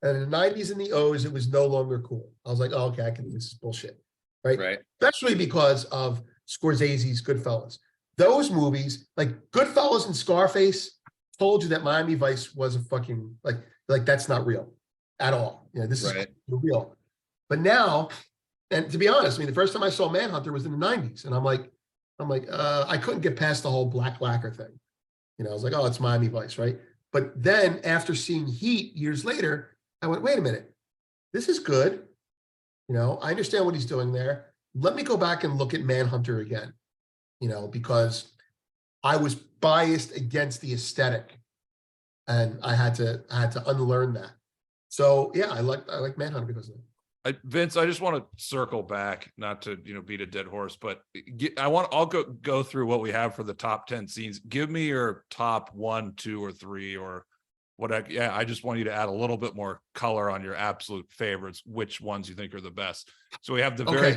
S2: And in the 90s and the O's, it was no longer cool. I was like, oh, okay, this is bullshit. Right?
S3: Right.
S2: Especially because of Scorsese's Goodfellas. Those movies, like Goodfellas and Scarface, told you that Miami Vice was a fucking like that's not real at all. This is real. But now, and to be honest, I mean, the first time I saw Manhunter was in the 90s. And I'm like, I couldn't get past the whole black lacquer thing. I was like, oh, it's Miami Vice, right? But then after seeing Heat years later, I went, wait a minute, this is good. I understand what he's doing there. Let me go back and look at Manhunter again, because I was biased against the aesthetic, and I had to unlearn that. So yeah, I like Manhunter because of it.
S1: Vince, I just want to circle back, not to beat a dead horse, but I'll go through what we have for the top 10 scenes. Give me your top 1, 2, or 3, or what. I just want you to add a little bit more color on your absolute favorites, which ones you think are the best. So we have the very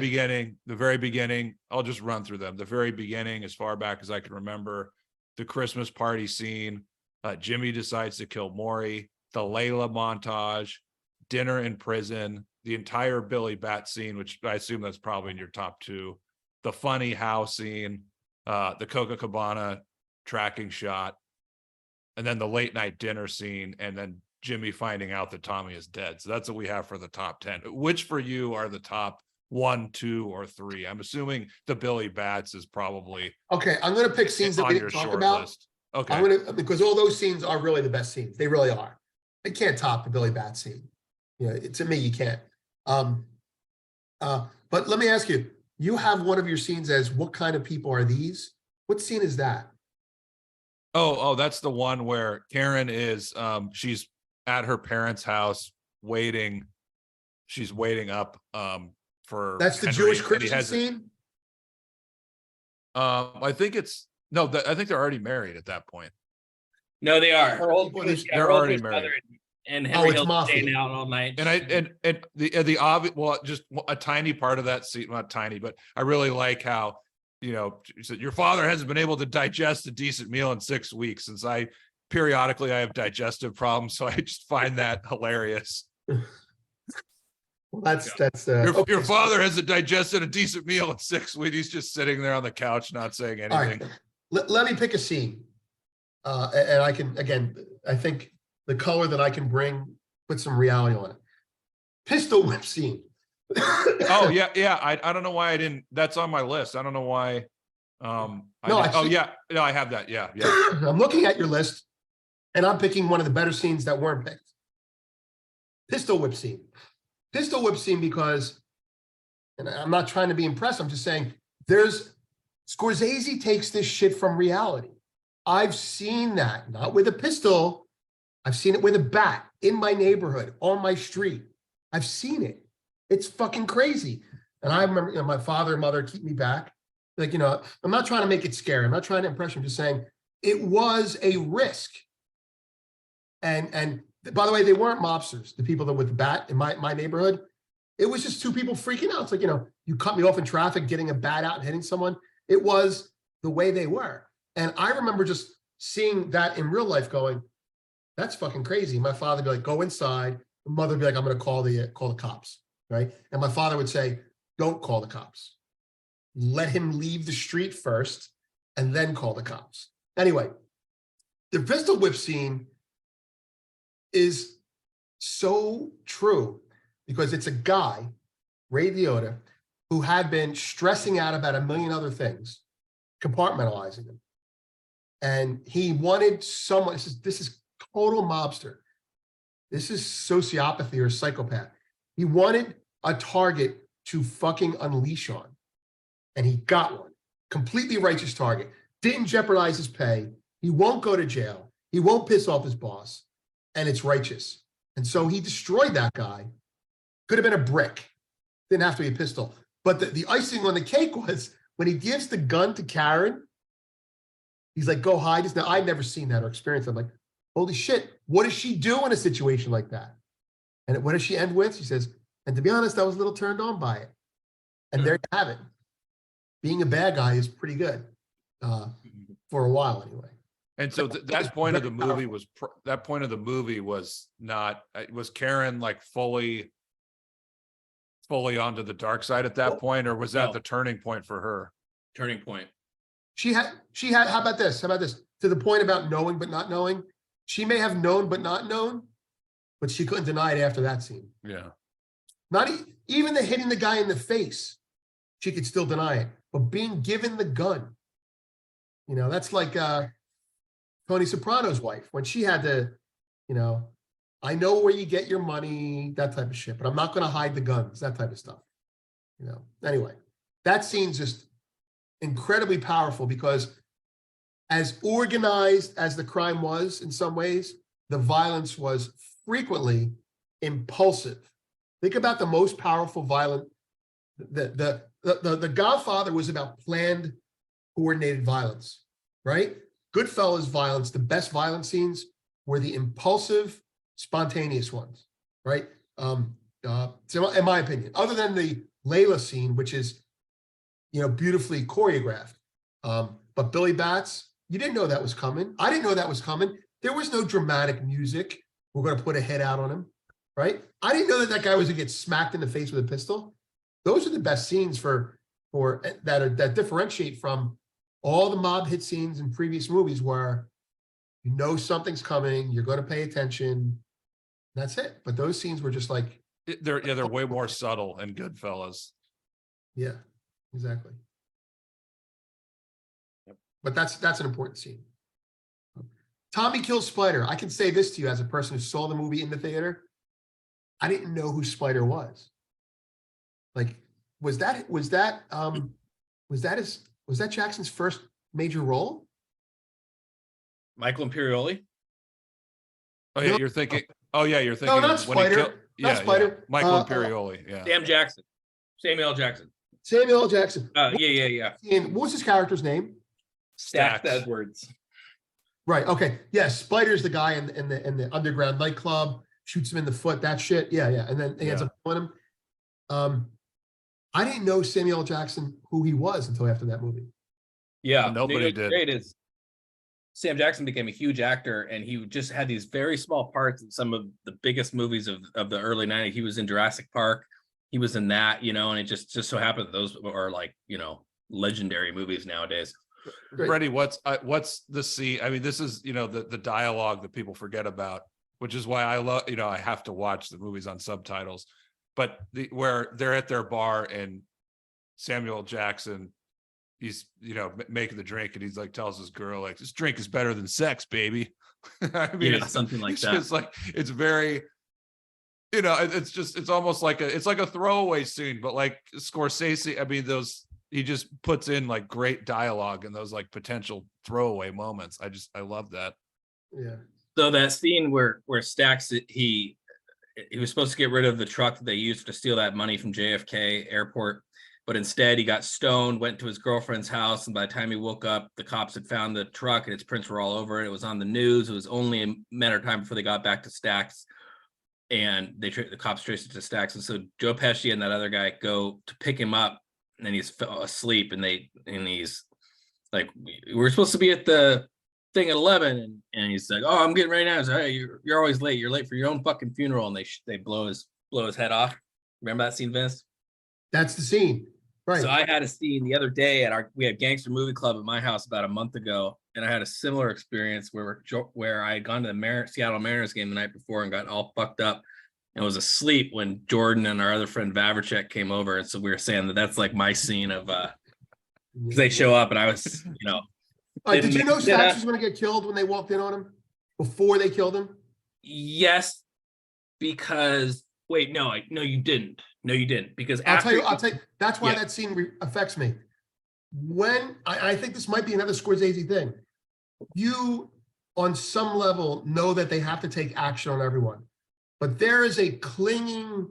S1: beginning. I'll just run through them. The very beginning, as far back as I can remember, the Christmas party scene, Jimmy decides to kill Maury, the Layla montage, dinner in prison, the entire Billy Bat scene, which I assume that's probably in your top 2, the funny house scene, the Copacabana tracking shot, and then the late night dinner scene, and then Jimmy finding out that Tommy is dead. So that's what we have for the top 10. Which for you are the top 1, 2, or 3? I'm assuming the Billy Bats is probably
S2: okay. I'm going to pick scenes that we didn't talk about.
S1: List. Okay,
S2: I'm going to, because all those scenes are really the best scenes. They really are. I can't top the Billy Bat scene. To me, you can't. But let me ask you. You have one of your scenes as what kind of people are these? What scene is that?
S1: Oh, that's the one where Karen is she's at her parents' house waiting. She's waiting up for
S2: That's the
S1: Henry,
S2: Jewish Christian scene?
S1: I think I think they're already married at that point.
S3: No, they are. Her old
S1: they're already married.
S3: And Henry Hill's
S2: mafia.
S3: staying out all night.
S1: And the obvious, well, just a tiny part of that scene, not tiny, but I really like how she said, your father hasn't been able to digest a decent meal in 6 weeks. Since periodically I have digestive problems, so I just find that hilarious.
S2: Well, that's
S1: your father hasn't digested a decent meal in 6 weeks. He's just sitting there on the couch, not saying anything.
S2: Right. Let me pick a scene, and I can I think the color that I can bring, put some reality on it. Pistol whip scene.
S1: Oh yeah. I don't know why I didn't. That's on my list. I don't know why. I have that. Yeah.
S2: I'm looking at your list, and I'm picking one of the better scenes that weren't picked. Pistol whip scene. Pistol whip scene because, and I'm not trying to be impressed. I'm just saying Scorsese takes this shit from reality. I've seen that, not with a pistol. I've seen it with a bat in my neighborhood, on my street. I've seen it. It's fucking crazy. And I remember, my father and mother keep me back. Like, I'm not trying to make it scary. I'm not trying to impress you. I'm just saying it was a risk. And by the way, they weren't mobsters, the people that with the bat in my neighborhood. It was just two people freaking out. It's like, you cut me off in traffic, getting a bat out and hitting someone. It was the way they were. And I remember just seeing that in real life going, that's fucking crazy. My father would be like, go inside. My mother would be like, I'm going to call the cops, right? And my father would say, don't call the cops. Let him leave the street first and then call the cops. Anyway, the pistol whip scene is so true because it's a guy, Ray Liotta, who had been stressing out about a million other things, compartmentalizing them. And he wanted someone, this is total mobster. This is sociopathy or psychopath. He wanted a target to fucking unleash on. And he got one. Completely righteous target. Didn't jeopardize his pay. He won't go to jail. He won't piss off his boss. And it's righteous. And so he destroyed that guy. Could have been a brick. Didn't have to be a pistol. But the icing on the cake was when he gives the gun to Karen, he's like, go hide this. Now, I'd never seen that or experienced it. I'm like, holy shit, what does she do in a situation like that? And what does she end with? She says, and to be honest, I was a little turned on by it. And there you have it. Being a bad guy is pretty good for a while anyway.
S1: And so that point of the movie was that point of the movie was not, was Karen like fully onto the dark side at that point, or was that the turning point for her?
S3: Turning point.
S2: She had, how about this? To the point about knowing but not knowing. She may have known but not known, but she couldn't deny it after that scene.
S1: Yeah.
S2: Not even the hitting the guy in the face, she could still deny it. But being given the gun, that's like Tony Soprano's wife when she had to, I know where you get your money, that type of shit, but I'm not going to hide the guns, that type of stuff. Anyway, that scene's just incredibly powerful because as organized as the crime was in some ways, the violence was frequently impulsive. Think about the most powerful violent, the Godfather was about planned, coordinated violence, right? GoodFellas violence, the best violent scenes were the impulsive, spontaneous ones, right? So in my opinion, other than the Layla scene, which is, beautifully choreographed. But Billy Bats, you didn't know that was coming. I didn't know that was coming. There was no dramatic music. We're going to put a head out on him, right? I didn't know that guy was going to get smacked in the face with a pistol. Those are the best scenes for that differentiate from all the mob hit scenes in previous movies where something's coming, you're going to pay attention. That's it. But those scenes were just like
S1: they're way more subtle in Goodfellas.
S2: Yeah, exactly. But that's an important scene. Tommy kills Spider. I can say this to you as a person who saw the movie in the theater. I didn't know who Spider was. Like, was that Jackson's first major role?
S3: Michael Imperioli.
S1: Oh yeah, you're thinking. Oh yeah, you're thinking.
S2: No, not Spider. Not Spider.
S1: Yeah. Michael Imperioli. Yeah.
S3: Samuel L. Jackson.
S2: Samuel L. Jackson.
S3: Yeah.
S2: And what was his character's name?
S3: Stax Edwards.
S2: Right. Okay. Yeah. Spider's the guy in the underground nightclub, shoots him in the foot. That shit. Yeah. And then he ends up killing him. I didn't know Samuel L. Jackson who he was until after that movie.
S3: Yeah,
S1: nobody did.
S3: Great is Sam Jackson became a huge actor, and he just had these very small parts in some of the biggest movies of the early '90s. He was in Jurassic Park. He was in that, and it just so happened that those are like, legendary movies nowadays.
S1: Freddie, what's the scene? I mean, this is, the dialogue that people forget about, which is why I love, I have to watch the movies on subtitles, but where they're at their bar and Samuel Jackson, he's, making the drink and he's like, tells his girl, like, this drink is better than sex, baby. I mean, it's
S3: something like that.
S1: It's like, it's very, it's almost like it's like a throwaway scene, but like Scorsese, I mean, he just puts in like great dialogue and those like potential throwaway moments. I love that.
S2: Yeah.
S3: So that scene where Stax, he was supposed to get rid of the truck that they used to steal that money from JFK Airport, but instead he got stoned, went to his girlfriend's house, and by the time he woke up, the cops had found the truck and its prints were all over it. It was on the news. It was only a matter of time before they got back to Stax, and the cops traced it to Stax. And so Joe Pesci and that other guy go to pick him up, and then he's asleep, and he's like, we're supposed to be at the thing at 11, and he's like, oh, I'm getting ready now. He's like, hey, you're always late. You're late for your own fucking funeral, and they blow his head off. Remember that scene, Vince?
S2: That's the scene, right?
S3: So I had a scene the other day we had Gangster Movie Club at my house about a month ago, and I had a similar experience where I had gone to the Seattle Mariners game the night before and got all fucked up and was asleep when Jordan and our other friend Vavracek came over, and so we were saying that's like my scene of because they show up and I was,
S2: did you know Stax was going to get killed when they walked in on him before they killed him?
S3: Yes, because wait, no, you didn't. No, you didn't. Because
S2: I'll tell you. That's why that scene affects me. When I think this might be another Scorsese thing. You, on some level, know that they have to take action on everyone, but there is a clinging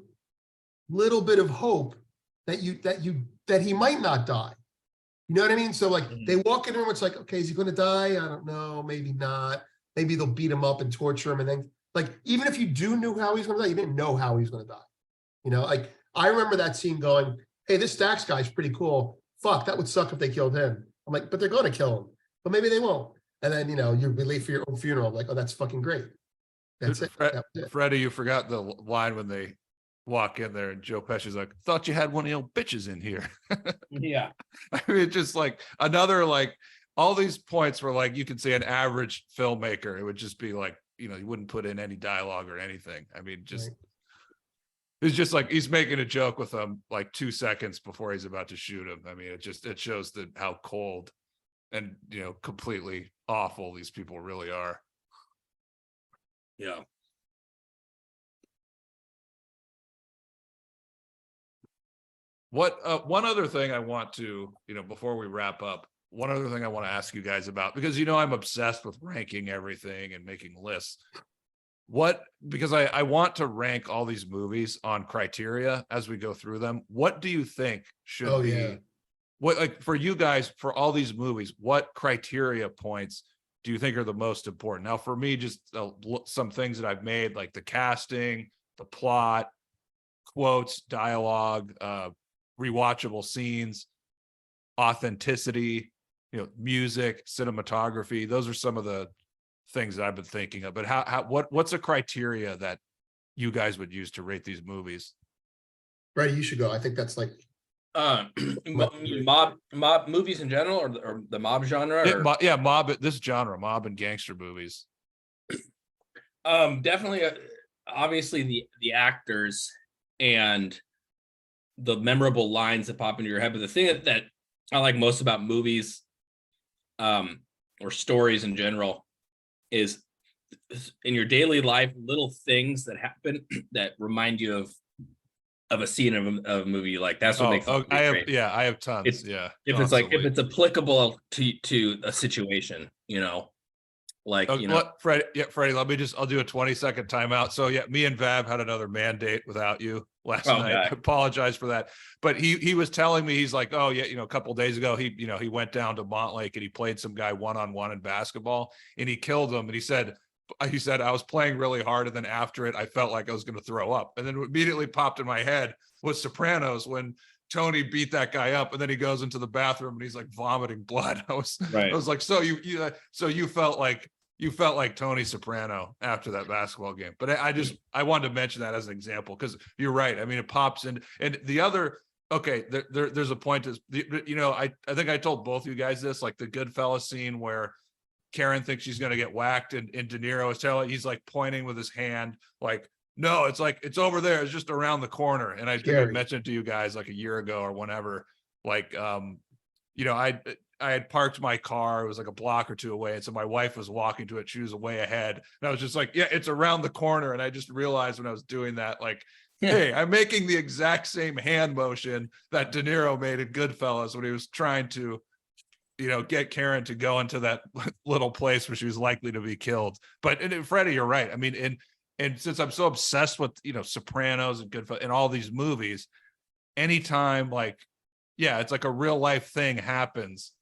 S2: little bit of hope that he might not die. You know what I mean? So like they walk in the room, it's like, okay, is he going to die? I don't know, maybe not. Maybe they'll beat him up and torture him, and then like even if you knew how he's going to die, you didn't know how he's going to die. You know, like I remember that scene going, hey, this Dax guy's pretty cool. Fuck, that would suck if they killed him. I'm like, but they're going to kill him, but maybe they won't. And then you'd be late for your own funeral. I'm like, oh, that's fucking great. That's it. That was it.
S1: Freddie, you forgot the line when they walk in there and Joe Pesci's like, thought you had one of your bitches in here.
S3: Yeah.
S1: I mean, it's just like another, like all these points were like, you could say an average filmmaker, it would just be like, you wouldn't put in any dialogue or anything. I mean, just, it's just like, he's making a joke with him like 2 seconds before he's about to shoot him. I mean, it shows how cold and, completely awful these people really are.
S3: Yeah.
S1: What one other thing I want to, before we wrap up, one other thing I want to ask you guys about, because I'm obsessed with ranking everything and making lists. Because I want to rank all these movies on criteria as we go through them. What do you think should be what, like, for you guys, for all these movies, what criteria points do you think are the most important? Now, for me, just some things that I've made, like the casting, the plot, quotes, dialogue, rewatchable scenes, authenticity, music, cinematography. Those are some of the things that I've been thinking of. But what's a criteria that you guys would use to rate these movies?
S2: Right, you should go. I think that's like
S3: mob movies in general, or the mob genre.
S1: Mob. This genre, mob and gangster movies.
S3: Definitely, obviously the actors and the memorable lines that pop into your head. But the thing that I like most about movies, or stories in general, is in your daily life, little things that happen that remind you of a scene of a movie you like. That's what makes it great.
S1: I have tons.
S3: If it's applicable to a situation, like
S1: Freddie, I'll do a 20-second timeout. So me and Vav had another mandate without you last night. I apologize for that. But he was telling me, he's like, oh yeah, a couple of days ago, he went down to Montlake and he played some guy one-on-one in basketball and he killed him. And he said, I was playing really hard, and then after it, I felt like I was going to throw up. And then what immediately popped in my head was Sopranos, when Tony beat that guy up, and then he goes into the bathroom and he's like vomiting blood. I was like, so you felt like Tony Soprano after that basketball game. But I wanted to mention that as an example, because you're right. I mean, it pops in. And the other, there's a point is, I think I told both of you guys this, like the GoodFellas scene where Karen thinks she's going to get whacked, and De Niro is telling, he's like pointing with his hand, like, no, it's like, it's over there. It's just around the corner. And I think I mentioned to you guys like a year ago or whenever, like, I had parked my car. It was like a block or two away. And so my wife was walking to it. She was way ahead. And I was just like, yeah, it's around the corner. And I just realized when I was doing that, like, hey, I'm making the exact same hand motion that De Niro made in Goodfellas when he was trying to, get Karen to go into that little place where she was likely to be killed. But Freddie, you're right. I mean, and since I'm so obsessed with, Sopranos and Goodfellas and all these movies, anytime it's like a real life thing happens,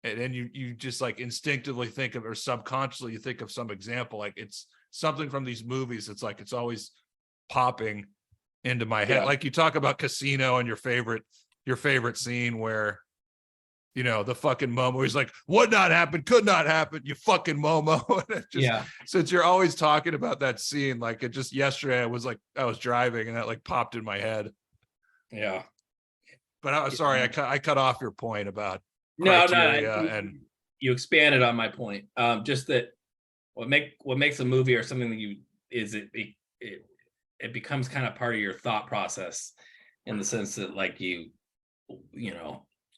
S1: and then you just like instinctively think of, or subconsciously you think of some example, like it's something from these movies. It's like, it's always popping into my head. Like you talk about Casino and your favorite scene where, the fucking Momo, he's like, would not happen, could not happen, you fucking Momo. And since you're always talking about that scene, like it just yesterday, I was driving and that like popped in my head.
S3: Yeah.
S1: But I was sorry, I cut off your point about
S3: and you expanded on my point. Just that what makes a movie or something that it becomes kind of part of your thought process, in the sense that like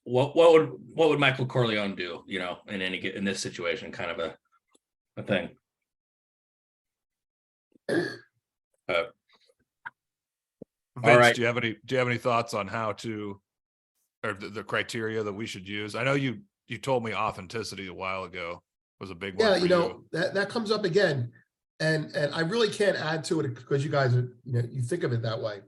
S3: what would Michael Corleone do, in this situation, kind of a thing.
S1: Vince,
S3: all right.
S1: Do you have any thoughts on how to, or the criteria that we should use? I know you told me authenticity a while ago was a big one.
S2: Yeah, that comes up again, and I really can't add to it because you guys are, you think of it that way.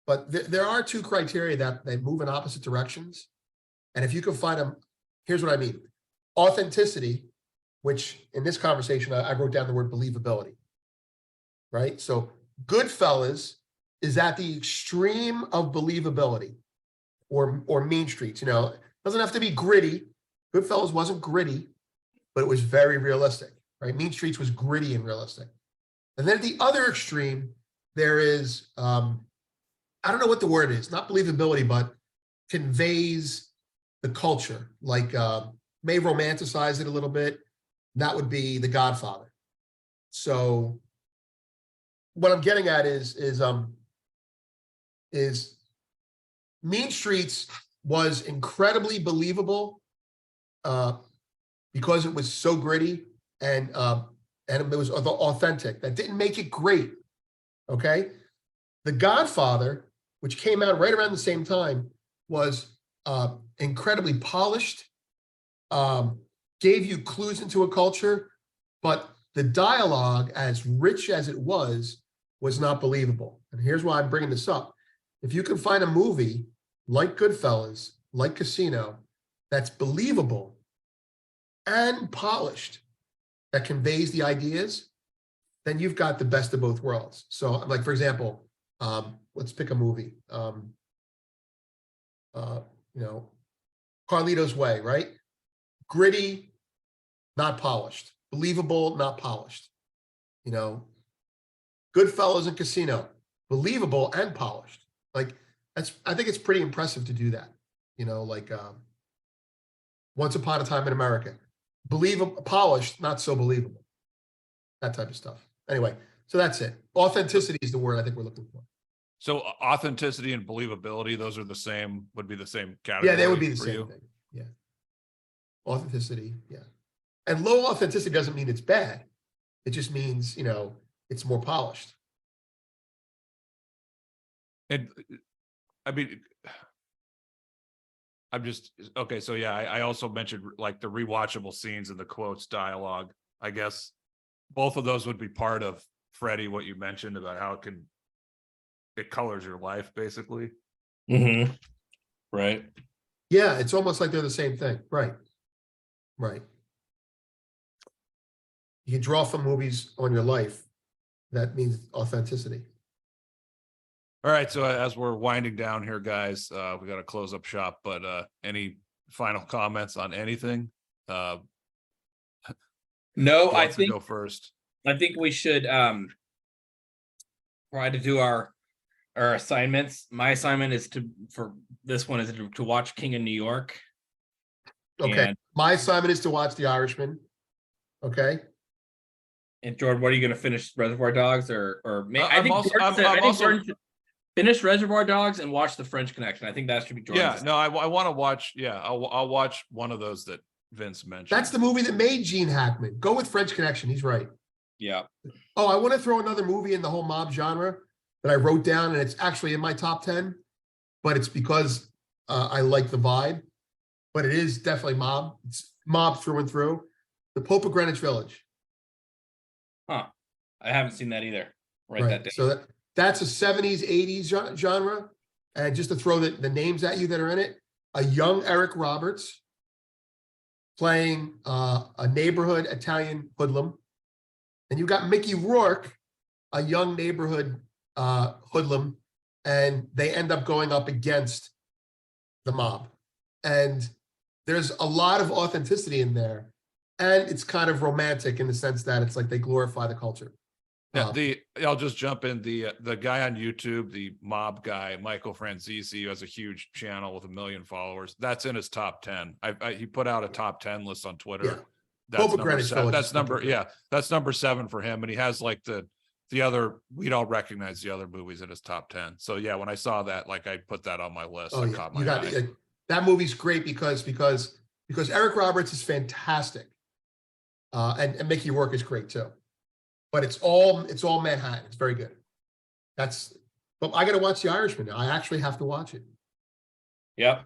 S2: But there are two criteria that they move in opposite directions. And if you can find them, here's what I mean. Authenticity, which in this conversation, I wrote down the word believability, right? So GoodFellas is at the extreme of believability, or Mean Streets, you know, it doesn't have to be gritty. GoodFellas wasn't gritty, but it was very realistic, right? Mean Streets was gritty and realistic. And then at the other extreme, there is, I don't know what the word is, not believability, but conveys the culture, like may romanticize it a little bit. That would be The Godfather. So what I'm getting at is Mean Streets was incredibly believable because it was so gritty and it was authentic. That didn't make it great. Okay, The Godfather, which came out right around the same time, was incredibly polished, gave you clues into a culture, but the dialogue, as rich as it was not believable. And here's why I'm bringing this up. If you can find a movie like Goodfellas, like Casino, that's believable and polished, that conveys the ideas, then you've got the best of both worlds. So, like, for example, let's pick a movie. You know, Carlito's Way, right? Gritty, not polished. Believable, not polished. You know, Goodfellas and Casino, believable and polished. Like, I think it's pretty impressive to do that. You know, like Once Upon a Time in America, believable, polished, not so believable. That type of stuff. Anyway, so that's it. Authenticity is the word I think we're looking for.
S1: So authenticity and believability, those are the same, would be the same category.
S2: Yeah, they would be the
S1: for
S2: same
S1: you?
S2: thing. Yeah. Authenticity, yeah. And low authenticity doesn't mean it's bad. It just means, you know, it's more polished.
S1: And I mean, I'm just, okay, so yeah, I also mentioned like the rewatchable scenes and the quotes dialogue. I guess both of those would be part of, Freddie, what you mentioned about how it colors your life, basically.
S3: Mm-hmm. Right.
S2: Yeah, it's almost like they're the same thing. Right. Right. You can draw from movies on your life. That means authenticity.
S1: All right, so as we're winding down here, guys, we got to close up shop, but any final comments on anything?
S3: No,
S1: Who
S3: I
S1: wants to
S3: think
S1: go first.
S3: we should try to do our assignments. My assignment is for this one is to watch King of New York.
S2: Okay.
S3: And,
S2: my assignment is to watch The Irishman. Okay.
S3: and Jordan, what are you going to finish? Reservoir Dogs or maybe, I
S1: I'm
S3: think
S1: also-
S3: Jordan
S1: I'm
S3: should
S1: also-
S3: finish Reservoir Dogs and watch The French Connection. I think that should be Jordan's.
S1: Yeah, no, I want to watch. Yeah, I'll watch one of those that Vince mentioned.
S2: That's the movie that made Gene Hackman. Go with French Connection. He's right.
S3: Yeah.
S2: Oh, I want to throw another movie in the whole mob genre that I wrote down, and it's actually in my top 10, but it's because I like the vibe. But it is definitely mob. It's mob through and through. The Pope of Greenwich Village.
S3: Huh. I haven't seen that either. Write
S2: Right.
S3: that down.
S2: So that's a 70s, 80s genre. And just to throw the names at you that are in it, a young Eric Roberts playing a neighborhood Italian hoodlum. And you got Mickey Rourke, a young neighborhood hoodlum, and they end up going up against the mob. And there's a lot of authenticity in there. And it's kind of romantic in the sense that it's like they glorify the culture.
S1: Yeah, I'll just jump in. The guy on YouTube, the mob guy, Michael Franzese, who has a huge channel with 1 million followers. That's in his top 10. He put out a top 10 list on Twitter.
S2: Yeah.
S1: That's
S2: Pope of
S1: number
S2: Greenwich
S1: 7.
S2: Village
S1: That's
S2: is
S1: number,
S2: number
S1: yeah, that's number 7 for him. And he has like the other, we'd all recognize the other movies in his top 10. So yeah, when I saw that, like I put that on my list.
S2: Oh,
S1: It
S2: yeah.
S1: caught
S2: You
S1: my
S2: got
S1: eye.
S2: that movie's great because Eric Roberts is fantastic. And Mickey Rourke is great too. But it's all Manhattan. It's very good. But I got to watch The Irishman now. I actually have to watch it.
S3: Yep.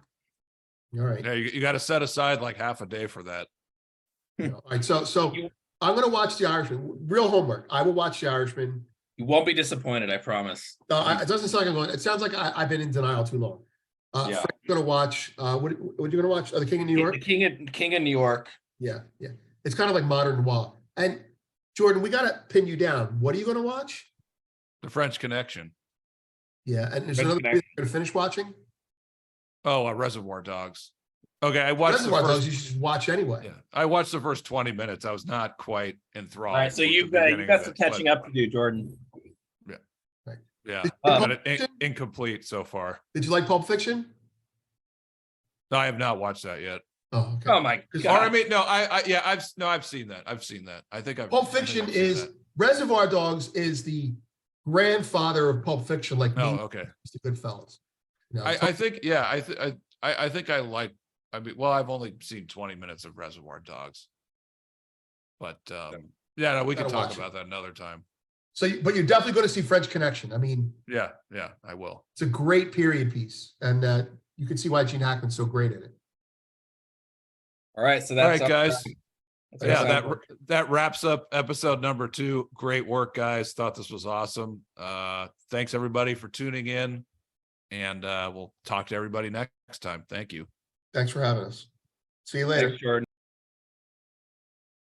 S2: All right.
S1: Yeah, you got to set aside like half a day for that.
S2: All right. So I'm going to watch The Irishman. Real homework. I will watch The Irishman.
S3: You won't be disappointed, I promise.
S2: No, it doesn't sound like I'm going. It sounds like I've been in denial too long.
S3: Yeah.
S2: Frank's gonna watch. What are you gonna watch? The King of New York.
S3: The King of New York.
S2: Yeah, yeah. It's kind of like modern noir. And Jordan, we gotta pin you down. What are you gonna watch?
S1: The French Connection.
S2: Yeah, and there's
S3: French
S2: another movie
S3: Connection.
S2: you're gonna finish watching.
S1: Oh, Reservoir Dogs. Okay, I watched
S2: Reservoir
S1: the
S2: Dogs.
S1: first.
S2: You should watch anyway.
S1: Yeah, I watched the first 20 minutes. I was not quite enthralled.
S3: All right, so
S1: with the
S3: you
S1: beginning
S3: got
S1: of
S3: some
S1: it,
S3: catching
S1: but-
S3: up to do, Jordan.
S1: Yeah,
S2: Did,
S1: but incomplete so far.
S2: did you like Pulp Fiction?
S1: No, I have not watched that yet.
S2: Oh, okay.
S3: Oh my
S1: Or I
S3: god!
S1: mean, no, I've seen that. I've seen that. I think I've.
S2: Pulp
S1: I think
S2: Fiction
S1: I've seen
S2: is
S1: that.
S2: Reservoir Dogs is the grandfather of Pulp Fiction, like
S1: Oh,
S2: me,
S1: okay.
S2: the Goodfellas. You know,
S1: I think, yeah, I think I like. I mean, well, I've only seen 20 minutes of Reservoir Dogs, but yeah, no, we can
S2: Gotta
S1: talk
S2: watch it.
S1: about that another time.
S2: but you're definitely going to see French Connection. I mean,
S1: Yeah, I will.
S2: it's a great period piece, and you can see why Gene Hackman's so great at it.
S3: All right, so
S1: All
S3: that's
S1: right, guys.
S3: that's
S1: Yeah,
S3: our-
S1: that wraps up episode number 2. Great work, guys. Thought this was awesome. Thanks everybody for tuning in, and we'll talk to everybody next time. Thank you.
S2: Thanks for having us. See you later.
S3: Thanks, Jordan.